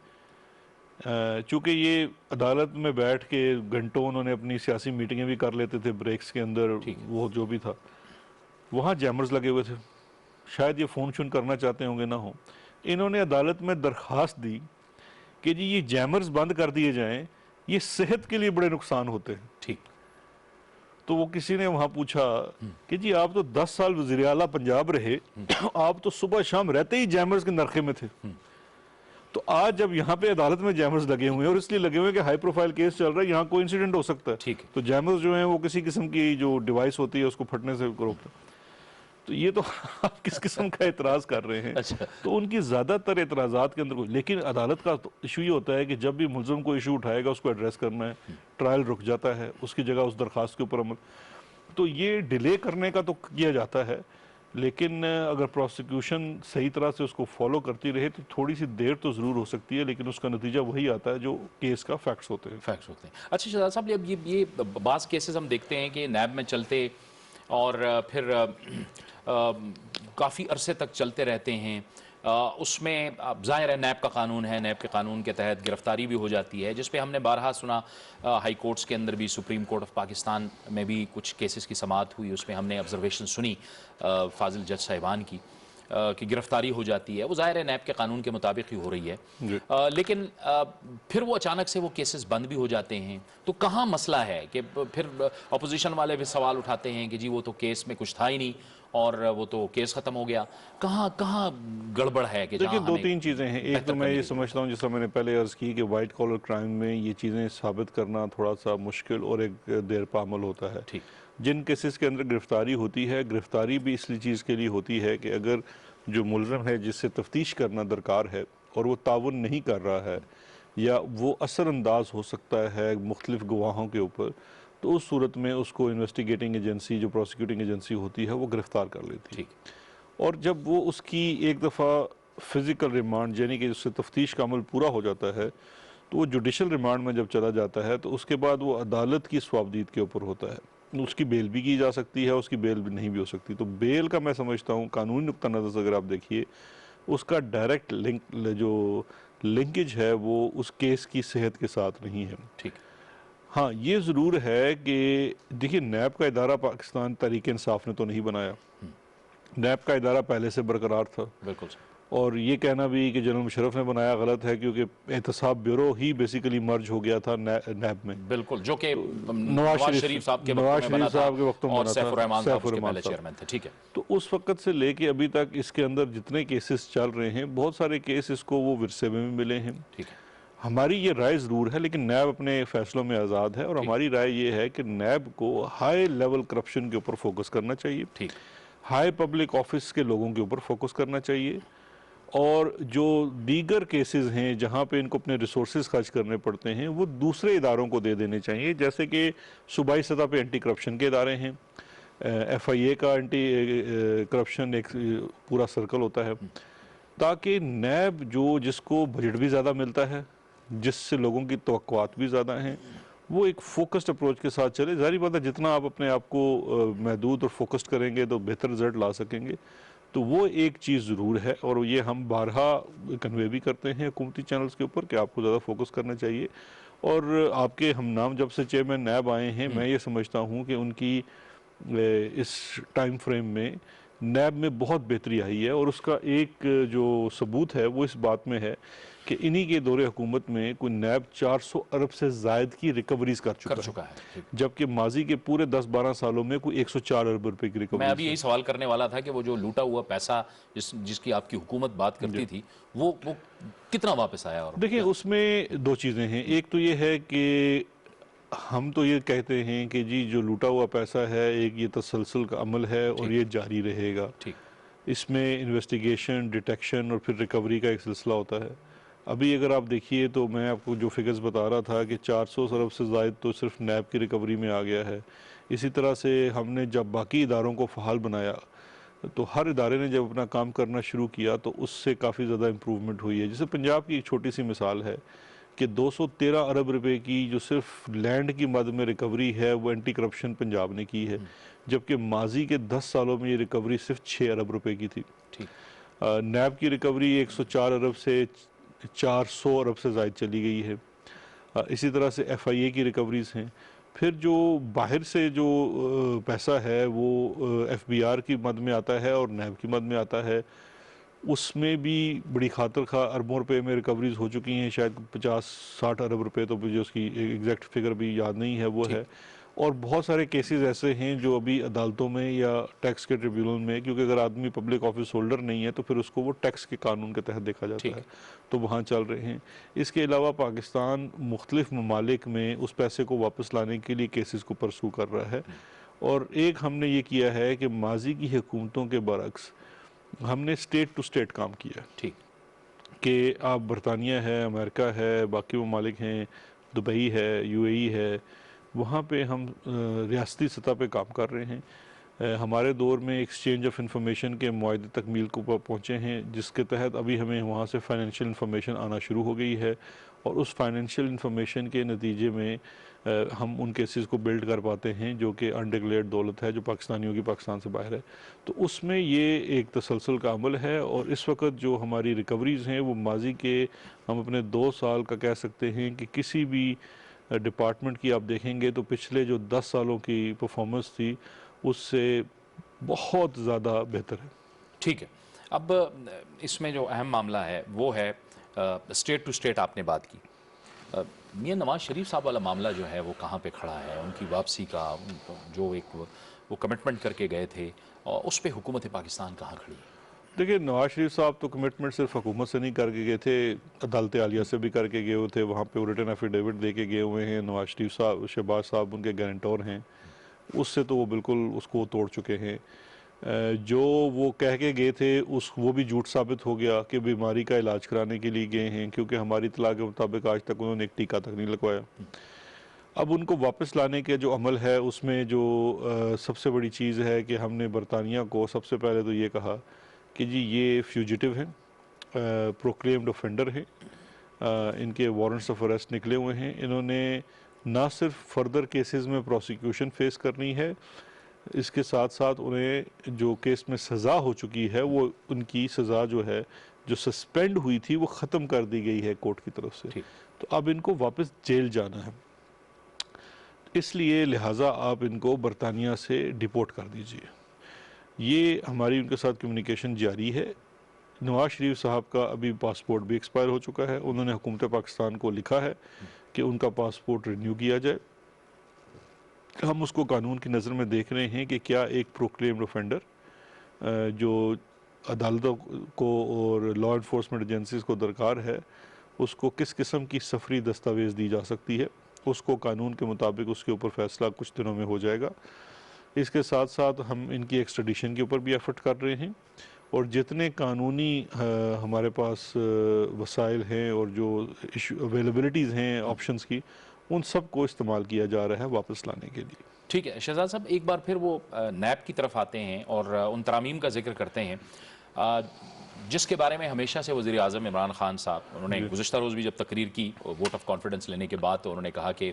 چونکہ یہ عدالت میں بیٹھ کے گھنٹوں انہوں نے اپنی سیاسی میٹنگیں بھی کر لیتے تھے بریکس کے اندر, وہ جو بھی تھا, وہاں جیمرز لگے ہوئے تھے. شاید یہ فون شون کرنا چاہتے ہوں گے نہ ہوں. انہوں نے عدالت میں درخواست دی کہ جی یہ جیمرز بند کر دیے جائیں, یہ صحت کے لیے بڑے نقصان ہوتے ہیں. تو وہ کسی نے وہاں پوچھا کہ جی آپ تو 10 سال وزیر اعلیٰ پنجاب رہے, آپ تو صبح شام رہتے ہی جیمرز کے نرخے میں تھے. تو آج جب یہاں پہ عدالت میں جیمرز لگے ہوئے ہیں, اور اس لیے لگے ہوئے کہ ہائی پروفائل کیس چل رہا ہے, یہاں کوئی انسیڈنٹ ہو سکتا ہے, تو جیمرز جو ہیں وہ کسی قسم کی جو ڈیوائس ہوتی ہے اس کو پھٹنے سے روکتا ہے. تو یہ تو آپ کس قسم کا اعتراض کر رہے ہیں. تو ان کی زیادہ تر اعتراضات کے اندر کوئی, لیکن عدالت کا ایشو یہ ہوتا ہے کہ جب بھی ملزم کو ایشو اٹھائے گا اس کو ایڈریس کرنا ہے, ٹرائل رک جاتا ہے, اس کی جگہ اس درخواست کے اوپر عمل. تو یہ ڈیلے کرنے کا تو کیا جاتا ہے, لیکن اگر پروسیکیوشن صحیح طرح سے اس کو فالو کرتی رہے تو تھوڑی سی دیر تو ضرور ہو سکتی ہے, لیکن اس کا نتیجہ وہی آتا ہے جو کیس کا فیکٹس ہوتے ہیں. اچھا شہزاد صاحب, اب یہ بعض کیسز ہم دیکھتے ہیں کہ نیب میں چلتے اور پھر کافی عرصے تک چلتے رہتے ہیں. اس میں ظاہر ہے نیب کا قانون ہے, نیب کے قانون کے تحت گرفتاری بھی ہو جاتی ہے, جس پہ ہم نے بارہا سنا. ہائی کورٹس کے اندر بھی, سپریم کورٹ آف پاکستان میں بھی کچھ کیسز کی سماعت ہوئی, اس میں ہم نے آبزرویشن سنی فاضل جج صاحبان کی. کی گرفتاری ہو جاتی ہے، وہ ظاہر ہے نیب کے قانون کے مطابق ہی ہو رہی ہے، جی۔ لیکن پھر وہ اچانک سے وہ کیسز بند بھی ہو جاتے ہیں، تو کہاں مسئلہ ہے کہ پھر اپوزیشن والے بھی سوال اٹھاتے ہیں کہ جی وہ تو کیس میں کچھ تھا ہی نہیں اور وہ تو کیس ختم ہو گیا، کہاں گڑبڑ ہے کہ دیکھیے جہاں دو ہمیں تین چیزیں ہیں، ایک تو بہتر میں کرنے یہ کی ضرورت سمجھتا ہوں جس طرح میں نے پہلے عرض کی کہ وائٹ کالر کرائم میں یہ چیزیں ثابت کرنا تھوڑا سا مشکل اور ایک دیر پا عمل ہوتا ہے۔ ٹھیک جن کیسز کے اندر گرفتاری ہوتی ہے، گرفتاری بھی اس لیے چیز کے لیے ہوتی ہے کہ اگر جو ملزم ہے جس سے تفتیش کرنا درکار ہے اور وہ تعاون نہیں کر رہا ہے یا وہ اثر انداز ہو سکتا ہے مختلف گواہوں کے اوپر، تو اس صورت میں اس کو انویسٹیگیٹنگ ایجنسی جو پروسیکیوٹنگ ایجنسی ہوتی ہے وہ گرفتار کر لیتی ہے، ٹھیک اور جب وہ اس کی ایک دفعہ فزیکل ریمانڈ یعنی کہ اس سے تفتیش کا عمل پورا ہو جاتا ہے تو وہ جوڈیشل ریمانڈ میں جب چلا جاتا ہے تو اس کے بعد وہ عدالت کی صوابدید کے اوپر ہوتا ہے، اس کی بیل بھی کی جا سکتی ہے، اس کی بیل بھی نہیں بھی ہو سکتی۔ تو بیل کا میں سمجھتا ہوں قانونی نقطہ نظر سے اگر آپ دیکھیے اس کا ڈائریکٹ لنکیج ہے وہ اس کیس کی صحت کے ساتھ نہیں ہے۔ ٹھیک ہاں یہ ضرور ہے کہ دیکھیے نیب کا ادارہ پاکستان تحریک انصاف نے تو نہیں بنایا، نیب کا ادارہ پہلے سے برقرار تھا، بالکل صحیح، اور یہ کہنا بھی کہ جنرل مشرف نے بنایا غلط ہے کیونکہ احتساب بیورو ہی بیسیکلی مرج ہو گیا تھا نیب میں، بالکل جو کہ نواز نواز شریف صاحب کے وقتوں نواز میں بنا شریف تھا صاحب کے وقتوں میں اور بنا سیف تھا، الرحمان صاحب سیف اس کے الرحمان پہلے صاحب۔ چیئرمین تھے، ٹھیک ہے تو اس وقت سے لے کے ابھی تک اس کے اندر جتنے کیسز چل رہے ہیں بہت سارے کیس اس کو وہ ورثے میں بھی ملے ہیں۔ ٹھیک ہے ہماری یہ رائے ضرور ہے لیکن نیب اپنے فیصلوں میں آزاد ہے، اور ٹھیک ہماری رائے یہ ہے کہ نیب کو ہائی لیول کرپشن کے اوپر فوکس کرنا چاہیے، ٹھیک ہائی پبلک آفس کے لوگوں کے اوپر فوکس کرنا چاہیے، اور جو دیگر کیسز ہیں جہاں پہ ان کو اپنے ریسورسز خرچ کرنے پڑتے ہیں وہ دوسرے اداروں کو دے دینے چاہیے، جیسے کہ صوبائی سطح پہ اینٹی کرپشن کے ادارے ہیں، ایف آئی اے کا اینٹی کرپشن ایک پورا سرکل ہوتا ہے، تاکہ نیب جس کو بجٹ بھی زیادہ ملتا ہے، جس سے لوگوں کی توقعات بھی زیادہ ہیں، وہ ایک فوکسڈ اپروچ کے ساتھ چلے۔ ظاہری بات ہے جتنا آپ اپنے آپ کو محدود اور فوکسڈ کریں گے تو بہتر رزلٹ لا سکیں گے، تو وہ ایک چیز ضرور ہے، اور یہ ہم بارہا کنوے بھی کرتے ہیں حکومتی چینلز کے اوپر کہ آپ کو زیادہ فوکس کرنا چاہیے، اور آپ کے ہم نام جب سے چیئرمین نیب آئے ہیں میں یہ سمجھتا ہوں کہ ان کی اس ٹائم فریم میں نیب میں بہت بہتری آئی ہے، اور اس کا ایک جو ثبوت ہے وہ اس بات میں ہے کہ انہی کے دور حکومت میں کوئی نیب 400 ارب سے زائد کی ریکوریز کر چکا ہے، ٹھیک۔ جبکہ ماضی کے پورے 10-12 سالوں میں کوئی 104 ارب روپے کی میں ریکوریز ابھی یہی سوال کرنے والا تھا کہ وہ جو لوٹا ہوا پیسہ جس کی آپ کی حکومت بات کرتی تھی وہ کتنا واپس آیا؟ اور دیکھیں اس میں دو چیزیں ہیں، ایک تو یہ ہے کہ ہم تو یہ کہتے ہیں کہ جی جو لوٹا ہوا پیسہ ہے ایک یہ تسلسل کا عمل ہے اور یہ جاری رہے گا، ٹھیک اس میں انویسٹیگیشن، ڈیٹیکشن اور پھر ریکوری کا ایک سلسلہ ہوتا ہے۔ ابھی اگر آپ دیکھیے تو میں آپ کو جو فگرز بتا رہا تھا کہ 400 ارب سے زائد تو صرف نیب کی ریکوری میں آ گیا ہے، اسی طرح سے ہم نے جب باقی اداروں کو فعال بنایا تو ہر ادارے نے جب اپنا کام کرنا شروع کیا تو اس سے کافی زیادہ امپروومنٹ ہوئی ہے۔ جیسے پنجاب کی ایک چھوٹی سی مثال ہے کہ 213 ارب روپے کی جو صرف لینڈ کی مد میں ریکوری ہے وہ اینٹی کرپشن پنجاب نے کی ہے، جبکہ ماضی کے 10 سالوں میں یہ ریکوری صرف 6 ارب روپے کی تھی۔ ٹھیک نیب کی ریکوری 104 ارب سے 400 ارب سے زائد چلی گئی ہے، اسی طرح سے ایف آئی اے کی ریکوریز ہیں۔ پھر جو باہر سے جو پیسہ ہے وہ ایف بی آر کی مد میں آتا ہے اور نیب کی مد میں آتا ہے، اس میں بھی بڑی خاطر خواہ اربوں روپے میں ریکوریز ہو چکی ہیں، شاید 50-60 ارب روپے، تو مجھے اس کی ایگزیکٹ فگر بھی یاد نہیں ہے وہ ہے، اور بہت سارے کیسز ایسے ہیں جو ابھی عدالتوں میں یا ٹیکس کے ٹریبیونل میں، کیونکہ اگر آدمی پبلک آفس ہولڈر نہیں ہے تو پھر اس کو وہ ٹیکس کے قانون کے تحت دیکھا جاتا ہے، تو وہاں چل رہے ہیں۔ اس کے علاوہ پاکستان مختلف ممالک میں اس پیسے کو واپس لانے کے لیے کیسز کو پرسو کر رہا ہے، اور ایک ہم نے یہ کیا ہے کہ ماضی کی حکومتوں کے برعکس ہم نے اسٹیٹ ٹو اسٹیٹ کام کیا ٹھیک کہ آپ برطانیہ ہے، امریکہ ہے، باقی ممالک ہیں، دبئی ہے، یو اے ای ہے، وہاں پہ ہم ریاستی سطح پہ کام کر رہے ہیں۔ ہمارے دور میں ایکسچینج آف انفارمیشن کے معاہدے تکمیل کو پہنچے ہیں، جس کے تحت ابھی ہمیں وہاں سے فائنینشیل انفارمیشن آنا شروع ہو گئی ہے، اور اس فائنینشیل انفارمیشن کے نتیجے میں ہم ان کیسز کو بلڈ کر پاتے ہیں جو کہ انڈیکلیئرڈ دولت ہے جو پاکستانیوں کی پاکستان سے باہر ہے۔ تو اس میں یہ ایک تسلسل کا عمل ہے، اور اس وقت جو ہماری ریکوریز ہیں وہ ماضی کے ہم اپنے 2 سال کا کہہ سکتے ہیں کہ کسی بھی ڈپارٹمنٹ کی آپ دیکھیں گے تو پچھلے جو 10 سالوں کی پرفارمنس تھی اس سے بہت زیادہ بہتر ہے۔ ٹھیک ہے اب اس میں جو اہم معاملہ ہے وہ ہے اسٹیٹ ٹو اسٹیٹ آپ نے بات کی. میاں نواز شریف صاحب والا معاملہ جو ہے وہ کہاں پہ کھڑا ہے؟ ان کی واپسی کا جو ایک وہ کمٹمنٹ کر کے گئے تھے اور اس پہ حکومت پاکستان کہاں کھڑی ہے؟ دیکھیے نواز شریف صاحب تو کمٹمنٹ صرف حکومت سے نہیں کر کے گئے تھے، عدالت عالیہ سے بھی کر کے گئے ہوئے تھے، وہاں پہ ریٹن ایفیڈیوٹ دے کے گئے ہوئے ہیں. نواز شریف صاحب، شہباز صاحب ان کے گارنٹور ہیں، اس سے تو وہ بالکل اس کو توڑ چکے ہیں. جو وہ کہہ کے گئے تھے وہ بھی جھوٹ ثابت ہو گیا کہ بیماری کا علاج کرانے کے لیے گئے ہیں، کیونکہ ہماری اطلاع کے مطابق آج تک انہوں نے ایک ٹیکہ تک نہیں لگوایا. اب ان کو واپس لانے کے جو عمل ہے اس میں جو سب سے بڑی چیز ہے کہ ہم نے برطانیہ کو سب سے پہلے تو یہ کہا کہ جی یہ فیوجیٹو ہیں، پروکلیمڈ offender ہیں، ان کے وارنٹس آف اریسٹ نکلے ہوئے ہیں. انہوں نے نہ صرف فردر کیسز میں پروسیکیوشن فیس کرنی ہے، اس کے ساتھ ساتھ انہیں جو کیس میں سزا ہو چکی ہے وہ ان کی سزا جو ہے جو سسپینڈ ہوئی تھی وہ ختم کر دی گئی ہے کورٹ کی طرف سے. تو اب ان کو واپس جیل جانا ہے، اس لیے لہٰذا آپ ان کو برطانیہ سے ڈیپورٹ کر دیجئے. یہ ہماری ان کے ساتھ کمیونیکیشن جاری ہے. نواز شریف صاحب کا ابھی پاسپورٹ بھی ایکسپائر ہو چکا ہے، انہوں نے حکومت پاکستان کو لکھا ہے کہ ان کا پاسپورٹ رینیو کیا جائے. ہم اس کو قانون کی نظر میں دیکھ رہے ہیں کہ کیا ایک پروکلیمڈ offender جو عدالتوں کو اور لا انفورسمنٹ ایجنسیز کو درکار ہے اس کو کس قسم کی سفری دستاویز دی جا سکتی ہے. اس کو قانون کے مطابق اس کے اوپر فیصلہ کچھ دنوں میں ہو جائے گا. اس کے ساتھ ساتھ ہم ان کی ایکسٹریڈیشن کے اوپر بھی ایفرٹ کر رہے ہیں، اور جتنے قانونی ہمارے پاس وسائل ہیں اور جو اویلیبلٹیز ہیں آپشنز کی، ان سب کو استعمال کیا جا رہا ہے واپس لانے کے لیے. ٹھیک ہے شہزاد صاحب، ایک بار پھر وہ نیب کی طرف آتے ہیں اور ان ترامیم کا ذکر کرتے ہیں جس کے بارے میں ہمیشہ سے وزیر اعظم عمران خان صاحب، انہوں نے گزشتہ روز بھی جب تقریر کی ووٹ آف کانفیڈنس لینے کے بعد، تو انہوں نے کہا کہ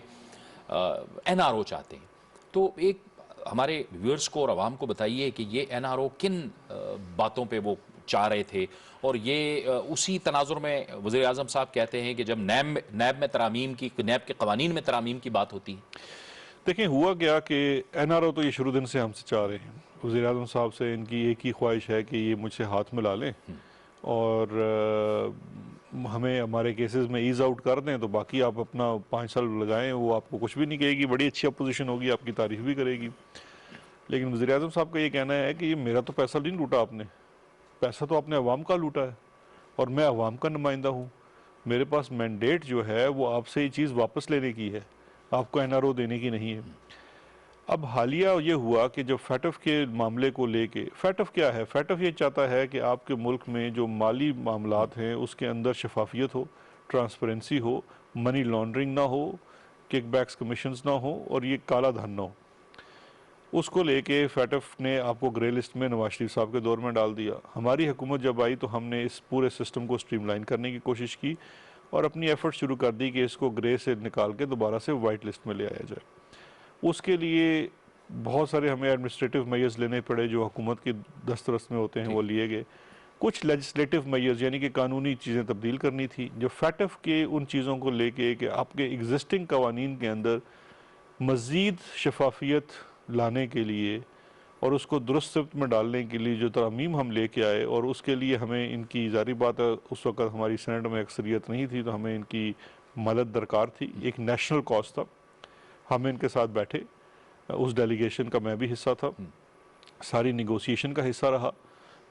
NRO چاہتے ہیں. تو ایک ہمارے ویورز کو اور عوام کو بتائیے کہ یہ NRO کن باتوں پہ وہ چاہ رہے تھے، اور یہ اسی تناظر میں وزیر اعظم صاحب کہتے ہیں کہ جب نیب میں ترامیم کی، نیب کے قوانین میں ترامیم کی بات ہوتی ہے. دیکھیں ہوا گیا کہ NRO تو یہ شروع دن سے ہم سے چاہ رہے ہیں. وزیر اعظم صاحب سے ان کی ایک ہی خواہش ہے کہ یہ مجھ سے ہاتھ ملا لیں اور ہمیں ہمارے کیسز میں ایز آؤٹ کر دیں، تو باقی آپ اپنا 5 سال لگائیں، وہ آپ کو کچھ بھی نہیں کہے گی، بڑی اچھی اپوزیشن ہوگی، آپ کی تعریف بھی کرے گی. لیکن وزیر اعظم صاحب کا یہ کہنا ہے کہ یہ میرا تو پیسہ نہیں لوٹا آپ نے، پیسہ تو آپ نے عوام کا لوٹا ہے، اور میں عوام کا نمائندہ ہوں. میرے پاس مینڈیٹ جو ہے وہ آپ سے یہ چیز واپس لینے کی ہے، آپ کو NRO دینے کی نہیں ہے. اب حالیہ یہ ہوا کہ جب فیٹف کے معاملے کو لے کے، فیٹف کیا ہے؟ فیٹف یہ چاہتا ہے کہ آپ کے ملک میں جو مالی معاملات ہیں اس کے اندر شفافیت ہو، ٹرانسپیرنسی ہو، منی لانڈرنگ نہ ہو، کک بیکس کمیشنز نہ ہو، اور یہ کالا دھن نہ ہو. اس کو لے کے فیٹف نے آپ کو گرے لسٹ میں نواز شریف صاحب کے دور میں ڈال دیا. ہماری حکومت جب آئی تو ہم نے اس پورے سسٹم کو سٹریم لائن کرنے کی کوشش کی اور اپنی ایفرٹ شروع کر دی کہ اس کو گرے سے نکال کے دوبارہ سے وائٹ لسٹ میں لے آیا جائے. اس کے لیے بہت سارے ہمیں ایڈمنسٹریٹو میئرز لینے پڑے جو حکومت کی دسترس میں ہوتے ہیں، وہ لیے گئے. کچھ لیجسلیٹو میئرز یعنی کہ قانونی چیزیں تبدیل کرنی تھی. جو فیٹف کے ان چیزوں کو لے کے کہ آپ کے ایگزسٹنگ قوانین کے اندر مزید شفافیت لانے کے لیے اور اس کو درست سمت میں ڈالنے کے لیے جو ترامیم ہم لے کے آئے، اور اس کے لیے ہمیں ان کی ظاہری بات ہے اس وقت ہماری سینٹ میں اکثریت نہیں تھی، تو ہمیں ان کی مدد درکار تھی. ایک نیشنل کاز تھا. ہم ان کے ساتھ بیٹھے، اس ڈیلیگیشن کا میں بھی حصہ تھا، ساری نیگوسیشن کا حصہ رہا.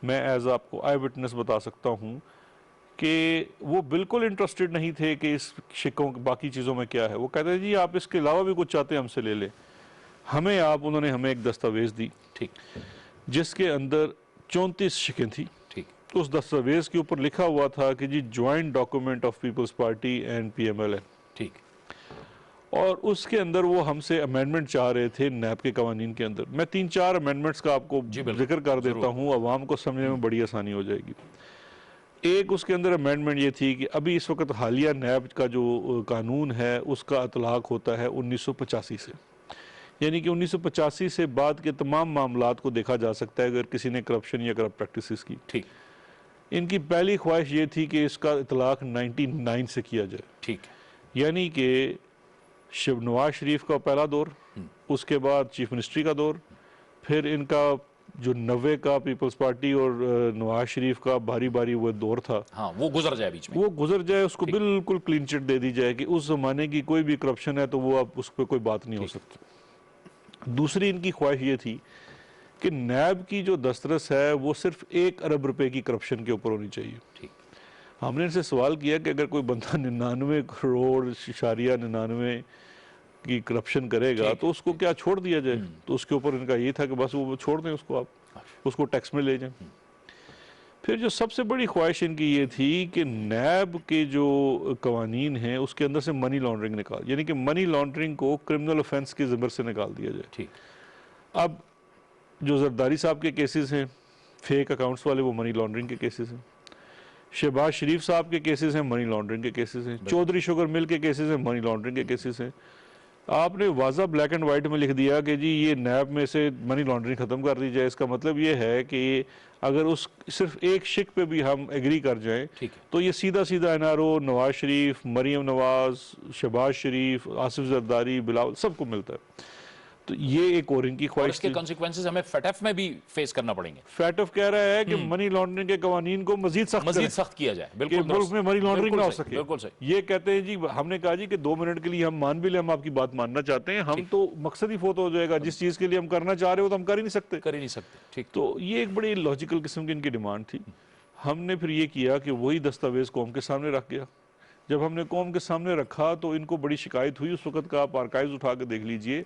میں ایز آپ کو آئی وٹنس بتا سکتا ہوں کہ وہ بالکل انٹرسٹڈ نہیں تھے کہ اس شکوں باقی چیزوں میں کیا ہے. وہ کہتے ہیں جی آپ اس کے علاوہ بھی کچھ چاہتے ہیں ہم سے لے لیں. انہوں نے ہمیں ایک دستاویز دی جس کے اندر 34 شکیں تھی. اس دستاویز کے اوپر لکھا ہوا تھا کہ جی joint document of Peoples Party and PMLN، اور اس کے اندر وہ ہم سے امینڈمنٹ چاہ رہے تھے نیب کے قوانین کے اندر. میں 3-4 امینڈمنٹس کا آپ کو ذکر کر دیتا ہوں، عوام کو سمجھنے میں بڑی آسانی ہو جائے گی. ایک اس کے اندر امینڈمنٹ یہ تھی کہ ابھی اس وقت حالیہ نیب کا جو قانون ہے اس کا اطلاق ہوتا ہے 1985 سے، یعنی کہ 1985 سے بعد کے تمام معاملات کو دیکھا جا سکتا ہے اگر کسی نے کرپشن یا کرپٹ پریکٹسز کی. ان کی پہلی خواہش یہ تھی کہ اس کا اطلاق 99 سے کیا جائے، یعنی کہ نواز شریف کا پہلا دور، اس کے بعد چیف منسٹری کا دور، پھر ان کا جو 90 کا پیپلز پارٹی اور نواز شریف کا باری باری وہ دور تھا، ہاں وہ گزر جائے بیچ میں. وہ گزر جائے، اس کو بالکل کلین چٹ دے دی جائے کہ اس زمانے کی کوئی بھی کرپشن ہے تو وہ اب اس پہ کوئی بات نہیں ہو سکتی. دوسری ان کی خواہش یہ تھی کہ نیب کی جو دسترس ہے وہ صرف 1 ارب روپے کی کرپشن کے اوپر ہونی چاہیے. ٹھیک. ہم نے ان سے سوال کیا کہ اگر کوئی بندہ 99 کروڑ اشاریہ 99 کی کرپشن کرے گا تو اس کو کیا چھوڑ دیا جائے؟ تو اس کے اوپر ان کا یہ تھا کہ بس وہ چھوڑ دیں اس کو، آپ اس کو ٹیکس میں لے جائیں. پھر جو سب سے بڑی خواہش ان کی یہ تھی کہ نیب کے جو قوانین ہیں اس کے اندر سے منی لانڈرنگ نکال، یعنی کہ منی لانڈرنگ کو کرمنل افینس کے ضمر سے نکال دیا جائے. ٹھیک. اب جو زرداری صاحب کے کیسز ہیں فیک اکاؤنٹس والے، وہ منی لانڈرنگ کے کیسز ہیں. شہباز شریف صاحب کے کیسز ہیں منی لانڈرنگ کے کیسز ہیں. چودھری شوگر مل کے کیسز ہیں منی لانڈرنگ کے کیسز ہیں. آپ نے واضح بلیک اینڈ وائٹ میں لکھ دیا کہ جی یہ نیب میں سے منی لانڈرنگ ختم کر دی جائے. اس کا مطلب یہ ہے کہ اگر اس صرف ایک شک پہ بھی ہم ایگری کر جائیں تو یہ سیدھا سیدھا NRO نواز شریف، مریم نواز، شہباز شریف، آصف زرداری، بلاول سب کو ملتا ہے. تو یہ ایک اور ان کی اور خواہش اس کے تھی. کانسیکوینسز ہمیں FATF میں بھی فیس کرنا پڑیں گے. FATF کہہ رہا ہے کہ منی لانڈرنگ کے قوانین کو مزید سخت کیا جائے. کہ بالکل ملک میں منی لانڈرنگ نہ ہو سکے. بالکل صحیح. یہ کہتے ہیں جی ہم نے کہا جی کہ 2 منٹ کے لیے ہم مان بھی لیں، ہم آپ کی بات ماننا چاہتے ہیں، ہم تو مقصد ہی فوت ہو جائے گا. جس چیز کے لیے ہم کرنا چاہ رہے ہو تو ہم کر ہی نہیں سکتے. ٹھیک. تو یہ ایک بڑی لاجیکل قسم کی ان کی ڈیمانڈ تھی. ہم نے پھر یہ کیا کہ وہی دستاویز قوم کے سامنے رکھ گیا. جب ہم نے قوم کے سامنے رکھا تو ان کو بڑی شکایت ہوئی. اس وقت کا آپ آرکائیوز اٹھا کے دیکھ لیجئے.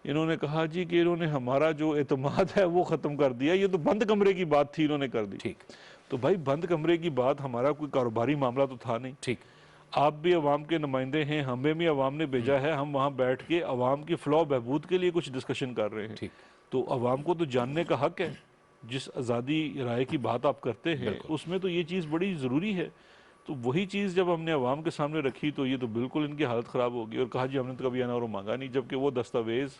انہوں نے کہا جی کہ انہوں نے ہمارا جو اعتماد ہے وہ ختم کر دیا. یہ تو بند کمرے کی بات تھی، انہوں نے کر دی. ٹھیک. تو بھائی بند کمرے کی بات، ہمارا کوئی کاروباری معاملہ تو تھا نہیں. ٹھیک. آپ بھی عوام کے نمائندے ہیں، ہمیں بھی عوام نے بھیجا ہے، ہم وہاں بیٹھ کے عوام کی فلاح و بہبود کے لیے کچھ ڈسکشن کر رہے ہیں. تو عوام کو تو جاننے کا حق ہے. جس آزادی رائے کی بات آپ کرتے ہیں اس میں تو یہ چیز بڑی ضروری ہے. تو وہی چیز جب ہم نے عوام کے سامنے رکھی تو یہ تو بالکل ان کی حالت خراب ہوگی. اور کہا جی ہم نے تو کبھی NRO مانگا نہیں، جبکہ وہ دستاویز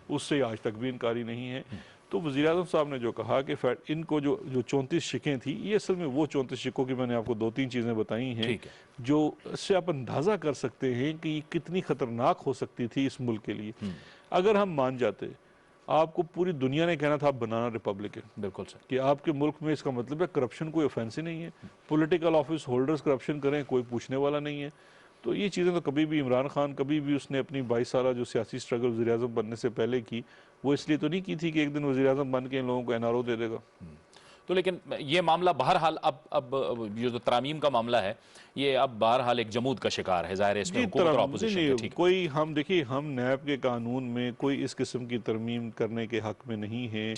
اس سے آج تک بھی انکاری نہیں ہے. تو وزیر اعظم صاحب نے جو کہا کہ ان کو جو 34 شکیں تھیں، یہ اصل میں وہ 34 شکوں کی میں نے آپ کو 2-3 چیزیں بتائی ہیں جو اس سے آپ اندازہ کر سکتے ہیں کہ یہ کتنی خطرناک ہو سکتی تھی اس ملک کے لیے. اگر ہم مان جاتے، آپ کو پوری دنیا نے کہنا تھا آپ بنانا ریپبلکن. بالکل سر. کہ آپ کے ملک میں اس کا مطلب ہے کرپشن کوئی اوفینس ہی نہیں ہے. پولیٹیکل آفس ہولڈرز کرپشن کریں کوئی پوچھنے والا نہیں ہے. تو یہ چیزیں تو کبھی بھی عمران خان کبھی بھی اس نے اپنی 22 سالہ جو سیاسی سٹرگل وزیر اعظم بننے سے پہلے کی، وہ اس لیے تو نہیں کی تھی کہ ایک دن وزیر اعظم بن کے ان لوگوں کو NRO دے دے گا. تو لیکن یہ معاملہ بہرحال اب جو ترامیم کا معاملہ ہے یہ اب بہرحال ایک جمود کا شکار ہے. ظاہر ہے اس میں حکومت اور اپوزیشن کا. کوئی ہم دیکھیے، ہم نیب کے قانون میں کوئی اس قسم کی ترمیم کرنے کے حق میں نہیں ہے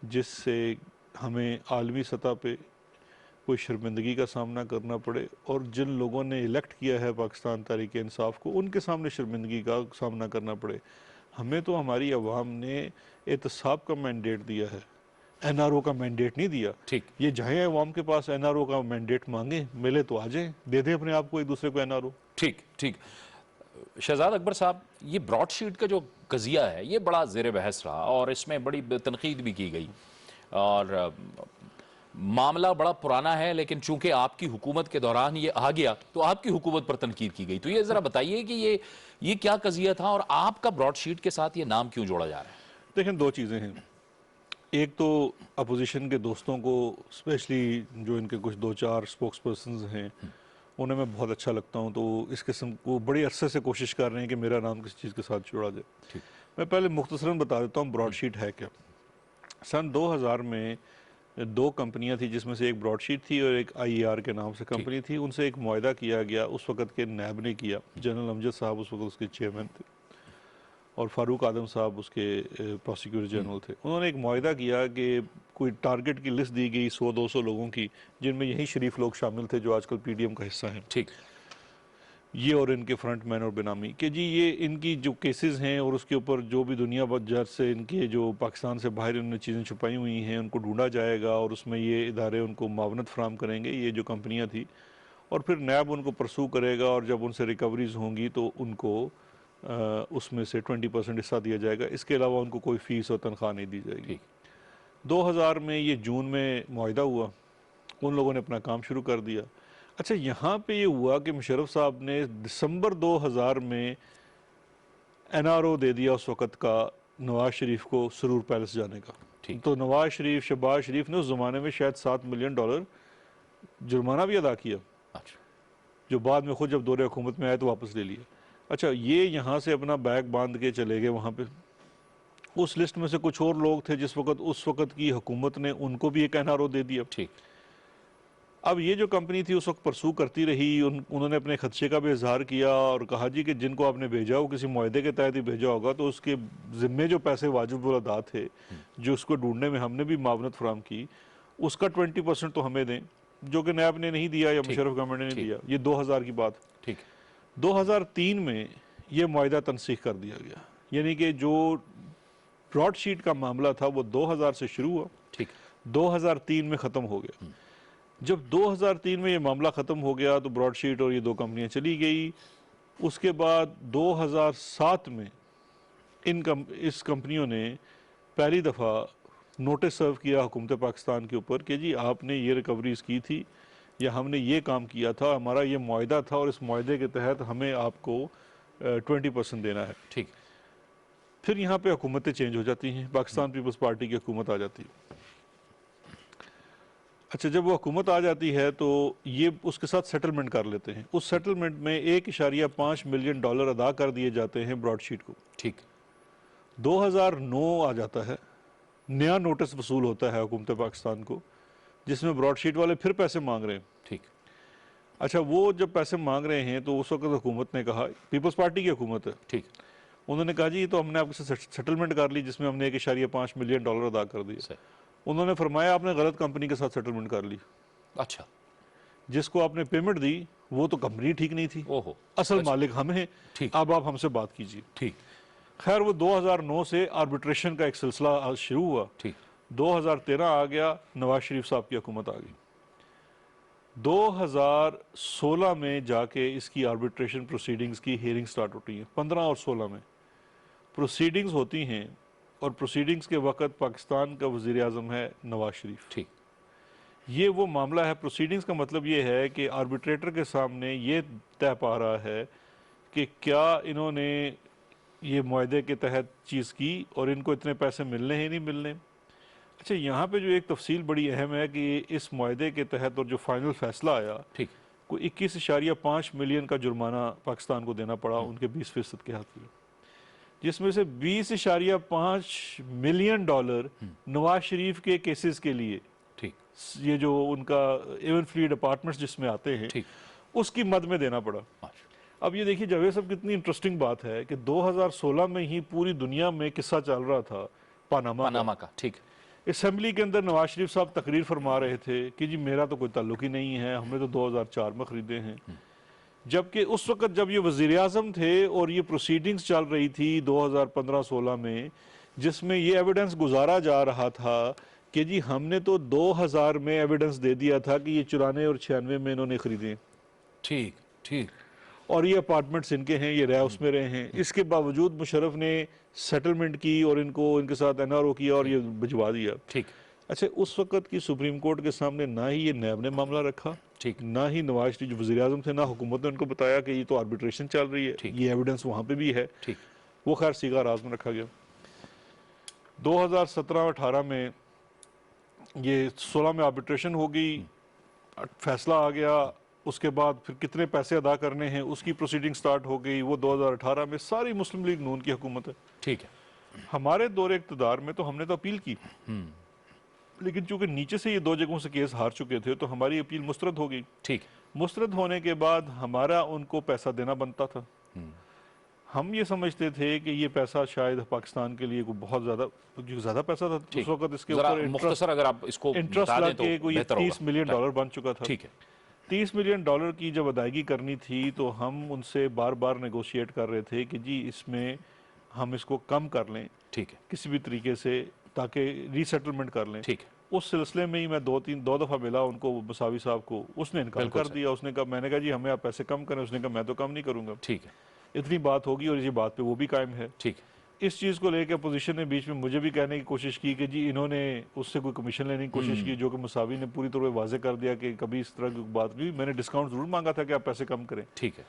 جس سے ہمیں عالمی سطح پہ کوئی شرمندگی کا سامنا کرنا پڑے، اور جن لوگوں نے الیکٹ کیا ہے پاکستان تحریک انصاف کو ان کے سامنے شرمندگی کا سامنا کرنا پڑے. ہمیں تو ہماری عوام نے احتساب کا مینڈیٹ دیا ہے، NRO کا مینڈیٹ نہیں دیا. یہ جائیں عوام کے پاس NRO کا مینڈیٹ مانگیں، ملے تو آ جائیں، دے دیں اپنے آپ کو ایک دوسرے کو NRO. ٹھیک. شہزاد اکبر صاحب، یہ براڈ شیٹ کا جو قضیہ ہے یہ بڑا زیر بحث رہا اور اس میں بڑی تنقید بھی کی گئی، اور معاملہ بڑا پرانا ہے، لیکن چونکہ آپ کی حکومت کے دوران یہ آ گیا تو آپ کی حکومت پر تنقید کی گئی. تو یہ ذرا بتائیے کہ یہ کیا قضیہ تھا اور آپ کا براڈ شیٹ کے ساتھ یہ نام کیوں جوڑا جا رہا ہے؟ دیکھیں 2 چیزیں ہیں. ایک تو اپوزیشن کے دوستوں کو، اسپیشلی جو ان کے کچھ 2-4 سپوکس پرسنز ہیں، انہیں میں بہت اچھا لگتا ہوں، تو اس قسم کو بڑی عرصے سے کوشش کر رہے ہیں کہ میرا نام کسی چیز کے ساتھ جوڑا جائے. میں پہلے مختصراً بتا دیتا ہوں براڈ شیٹ ہے کیا. سن 2000 میں 2 کمپنیاں تھیں، جس میں سے ایک براڈ شیٹ تھی اور ایک IER کے نام سے کمپنی تھی. ان سے ایک معاہدہ کیا گیا، اس وقت کے نیب نے کیا. جنرل امجد صاحب اس وقت اس کے چیئرمین تھے اور فاروق آدم صاحب اس کے پروسیکیوٹر جنرل تھے. انہوں نے ایک معاہدہ کیا کہ کوئی ٹارگٹ کی لسٹ دی گئی 100-200 لوگوں کی، جن میں یہی شریف لوگ شامل تھے جو آج کل PDM کا حصہ ہیں. یہ اور ان کے فرنٹ مین اور بینامی، کہ جی یہ ان کی جو کیسز ہیں اور اس کے اوپر جو بھی دنیا بھر سے ان کے جو پاکستان سے باہر انہوں نے چیزیں چھپائی ہوئی ہیں ان کو ڈھونڈا جائے گا، اور اس میں یہ ادارے ان کو معاونت فراہم کریں گے، یہ جو کمپنیاں تھیں. اور پھر نیب ان کو پرسو کرے گا، اور جب ان سے ریکوریز ہوں گی تو ان کو اس میں سے 20% حصہ دیا جائے گا. اس کے علاوہ ان کو کوئی فیس اور تنخواہ نہیں دی جائے گی. 2000 میں یہ جون میں معاہدہ ہوا، ان لوگوں نے اپنا کام شروع کر دیا. اچھا، یہاں پہ یہ ہوا کہ مشرف صاحب نے دسمبر 2000 میں NRO دے دیا اس وقت کا نواز شریف کو سرور پیلس جانے کا. ٹھیک۔ تو نواز شریف، شہباز شریف نے اس زمانے میں شاید $7 ملین جرمانہ بھی ادا کیا، اچھا جو بعد میں خود جب دور حکومت میں آئے تو واپس لے لیا۔ اچھا، یہ یہاں سے اپنا بیگ باندھ کے چلے گئے وہاں پہ۔ اس لسٹ میں سے کچھ اور لوگ تھے اس وقت کی حکومت نے ان کو بھی ایک این آر او دے دیا۔ ٹھیک۔ اب یہ جو کمپنی تھی اس وقت پرسو کرتی رہی، انہوں نے اپنے خدشے کا بھی اظہار کیا اور کہا جی کہ جن کو آپ نے بھیجا ہو کسی معاہدے کے تحت ہی بھیجا ہوگا تو اس کے ذمے جو پیسے واجب الادا تھے جو اس کو ڈھونڈنے میں ہم نے بھی معاونت فراہم کی، اس کا 20% تو ہمیں دیں، جو کہ نیب نے نہیں دیا یا مشرف گورنمنٹ نے نہیں دیا۔ یہ 2000 کی بات۔ ٹھیک۔ 2003 میں یہ معاہدہ تنسیخ کر دیا گیا، یعنی کہ جو براڈ شیٹ کا معاملہ تھا وہ 2000 سے شروع ہوا، ٹھیک۔ 2003 میں ختم ہو گیا۔ جب 2003 میں یہ معاملہ ختم ہو گیا تو براڈ شیٹ اور یہ دو کمپنیاں چلی گئی۔ اس کے بعد 2007 میں اس کمپنیوں نے پہلی دفعہ نوٹس سرو کیا حکومت پاکستان کے اوپر کہ جی آپ نے یہ ریکوریز کی تھی یا ہم نے یہ کام کیا تھا، ہمارا یہ معاہدہ تھا اور اس معاہدے کے تحت ہمیں آپ کو 20% دینا ہے۔ ٹھیک۔ پھر یہاں پہ حکومتیں چینج ہو جاتی ہیں، پاکستان پیپلز پارٹی کی حکومت آ جاتی ہے۔ اچھا، جب وہ حکومت آ جاتی ہے تو یہ اس کے ساتھ سیٹلمنٹ کر لیتے ہیں۔ اس سیٹلمنٹ میں $1.5 ملین ادا کر دیے جاتے ہیں براڈ شیٹ کو۔ ٹھیک۔ 2009 آ جاتا ہے، نیا نوٹس وصول ہوتا ہے حکومت پاکستان کو جس میں براڈ شیٹ والے پھر پیسے مانگ رہے ہیں۔ ٹھیک۔ اچھا، وہ جب پیسے مانگ رہے ہیں تو اس وقت حکومت نے کہا، پیپلز پارٹی کی حکومت ہے، ٹھیک۔ انہوں نے کہا جی یہ تو ہم نے آپ کے ساتھ سیٹلمنٹ کر لی جس میں ہم نے $1.5 ملین ادا کر دیا۔ صحیح۔ انہوں نے فرمایا آپ نے غلط کمپنی کے ساتھ سیٹلمنٹ کر لی، اچھا۔ جس کو آپ نے پیمنٹ دی وہ تو کمپنی ٹھیک نہیں تھی، اوہو۔ اصل مالک ہم ہیں، ٹھیک۔ اب آپ ہم سے بات کیجیے۔ ٹھیک۔ خیر وہ 2009 سے آربیٹریشن کا ایک سلسلہ شروع ہوا۔ ٹھیک۔ 2013 آ گیا، نواز شریف صاحب کی حکومت آ گئی۔ 2016 میں جا کے اس کی آربیٹریشن پروسیڈنگز کی ہیئرنگ سٹارٹ ہوتی ہیں۔ 15 اور 16 میں پروسیڈنگز ہوتی ہیں اور پروسیڈنگز کے وقت پاکستان کا وزیر اعظم ہے نواز شریف۔ ٹھیک۔ یہ وہ معاملہ ہے، پروسیڈنگز کا مطلب یہ ہے کہ آربیٹریٹر کے سامنے یہ طے پا رہا ہے کہ کیا انہوں نے یہ معاہدے کے تحت چیز کی اور ان کو اتنے پیسے ملنے ہیں نہیں ملنے۔ اچھا، یہاں پہ جو ایک تفصیل بڑی اہم ہے کہ اس معاہدے کے تحت اور جو فائنل فیصلہ آیا، ٹھیک۔ کوئی 21.5 ملین کا جرمانہ پاکستان کو دینا پڑا ان کے 20% کے ہاتھ میں، جس میں سے $20.5 ملین نواز شریف کے کیسز کے لیے، ٹھیک۔ یہ جو ان کا ایون فلیٹ اپارٹمنٹس جس میں آتے ہیں، ٹھیک۔ اس کی مد میں دینا پڑا۔ اب یہ دیکھیے جاوید صاحب کتنی انٹرسٹنگ بات ہے کہ 2016 میں ہی پوری دنیا میں قصہ چل رہا تھا پاناما کا۔ ٹھیک۔ اسمبلی کے اندر نواز شریف صاحب تقریر فرما رہے تھے کہ جی میرا تو کوئی تعلق ہی نہیں ہے، ہم نے تو 2004 میں خریدے ہیں، جبکہ اس وقت جب یہ وزیر اعظم تھے اور یہ پروسیڈنگز چل رہی تھی 2015-16 میں، جس میں یہ ایویڈنس گزارا جا رہا تھا کہ جی ہم نے تو 2000 میں ایویڈنس دے دیا تھا کہ یہ 94 اور 96 میں انہوں نے خریدے، ٹھیک۔ ٹھیک۔ اور یہ اپارٹمنٹس ان کے ہیں، یہ رہ اس میں رہے ہیں۔ اس کے باوجود مشرف نے سیٹلمنٹ کی اور ان کے ساتھ این آر او کیا اور یہ بھجوا دیا۔ ٹھیک۔ اچھا، اس وقت کی سپریم کورٹ کے سامنے نہ ہی یہ نیب نے معاملہ رکھا، ٹھیک۔ نہ ہی نواز شریف جو وزیر اعظم تھے، نہ حکومت نے ان کو بتایا کہ یہ تو آربیٹریشن چل رہی ہے، یہ ایویڈنس وہاں پہ بھی ہے، ٹھیک۔ وہ خیر سیگا راز میں رکھا گیا۔ 2017-18 میں یہ 16 میں آربیٹریشن ہو گئی، فیصلہ آ گیا، اس کے بعد پھر کتنے پیسے ادا کرنے ہیں اس کی پروسیڈنگ سٹارٹ ہو گئی، وہ 2018 میں ساری مسلم لیگ نون کی حکومت ہے۔ ٹھیک ہے۔ ہمارے دور اقتدار میں تو ہم نے تو اپیل کی، لیکن چونکہ نیچے سے یہ 2 جگہوں سے کیس ہار چکے تھے تو ہماری اپیل مسترد ہو گئی۔ ٹھیک۔ مسترد ہونے کے بعد ہمارا ان کو پیسہ دینا بنتا تھا۔ ہم یہ سمجھتے تھے کہ یہ پیسہ شاید پاکستان کے لیے کوئی بہت زیادہ پیسہ تھا اس وقت، اس کے اوپر مختصر اگر آپ اس کو انٹرسٹ بتا دیں لگ تو کے کوئی بہتر ہوگا۔ $30 ملین بن چکا تھا۔ ٹھیک ہے۔ $30 ملین کی جب ادائیگی کرنی تھی تو ہم ان سے بار بار نیگوشیٹ کر رہے تھے کہ جی اس میں ہم اس کو کم کر لیں ٹھیک ہے۔ کسی بھی طریقے سے تاکہ ری سیٹلمنٹ کر لیں۔ ٹھیک ہے۔ اس سلسلے میں ہی میں 2 دفعہ ملا ان کو، مساوی صاحب کو، اس نے انکار کر دیا۔ اس نے کہا، میں نے کہا جی ہمیں آپ پیسے کم کریں، اس نے کہا میں تو کم نہیں کروں گا۔ ٹھیک ہے۔ اتنی بات ہوگی اور اسی بات پہ وہ بھی قائم ہے۔ ٹھیک ہے۔ اس چیز کو لے کے اپوزیشن نے بیچ میں مجھے بھی کہنے کی کوشش کی کہ جی انہوں نے اس سے کوئی کمیشن لینے کی کوشش کی، جو کہ مساوی نے پوری طور پہ واضح کر دیا کہ کبھی اس طرح کی بات نہیں، میں نے ڈسکاؤنٹ ضرور مانگا تھا کہ آپ پیسے کم کریں۔ ٹھیک ہے۔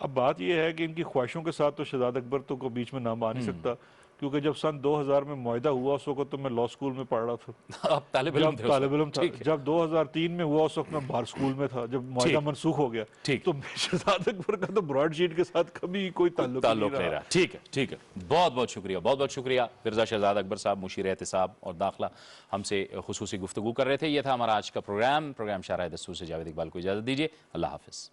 اب بات یہ ہے کہ ان کی خواہشوں کے ساتھ تو شہزاد اکبر تو کو بیچ میں نام آ نہیں سکتا، کیونکہ جب سن 2000 میں معاہدہ ہوا اس وقت تو میں لا اسکول میں پڑھ رہا تھا، آپ طالب علم تھے اس طالب وقت؟ علم تھا۔ ٹھیک ہے، جب 2003 میں ہوا اس وقت میں بار اسکول میں تھا، جب معاہدہ ٹھیک، منسوخ ہو گیا ٹھیک۔ تو شہزاد اکبر کا تو براڈ شیٹ کے ساتھ کبھی کوئی تعلق ہی تعلق نہیں رہا۔ ٹھیک ہے، ٹھیک ہے، بہت بہت شکریہ، بہت بہت شکریہ مرزا شہزاد اکبر صاحب، مشیر احتساب اور داخلہ، ہم سے خصوصی گفتگو کر رہے تھے۔ یہ تھا ہمارا آج کا پروگرام شاہراہ دستور سے جاوید اقبال کو اجازت دیجیے، اللہ حافظ۔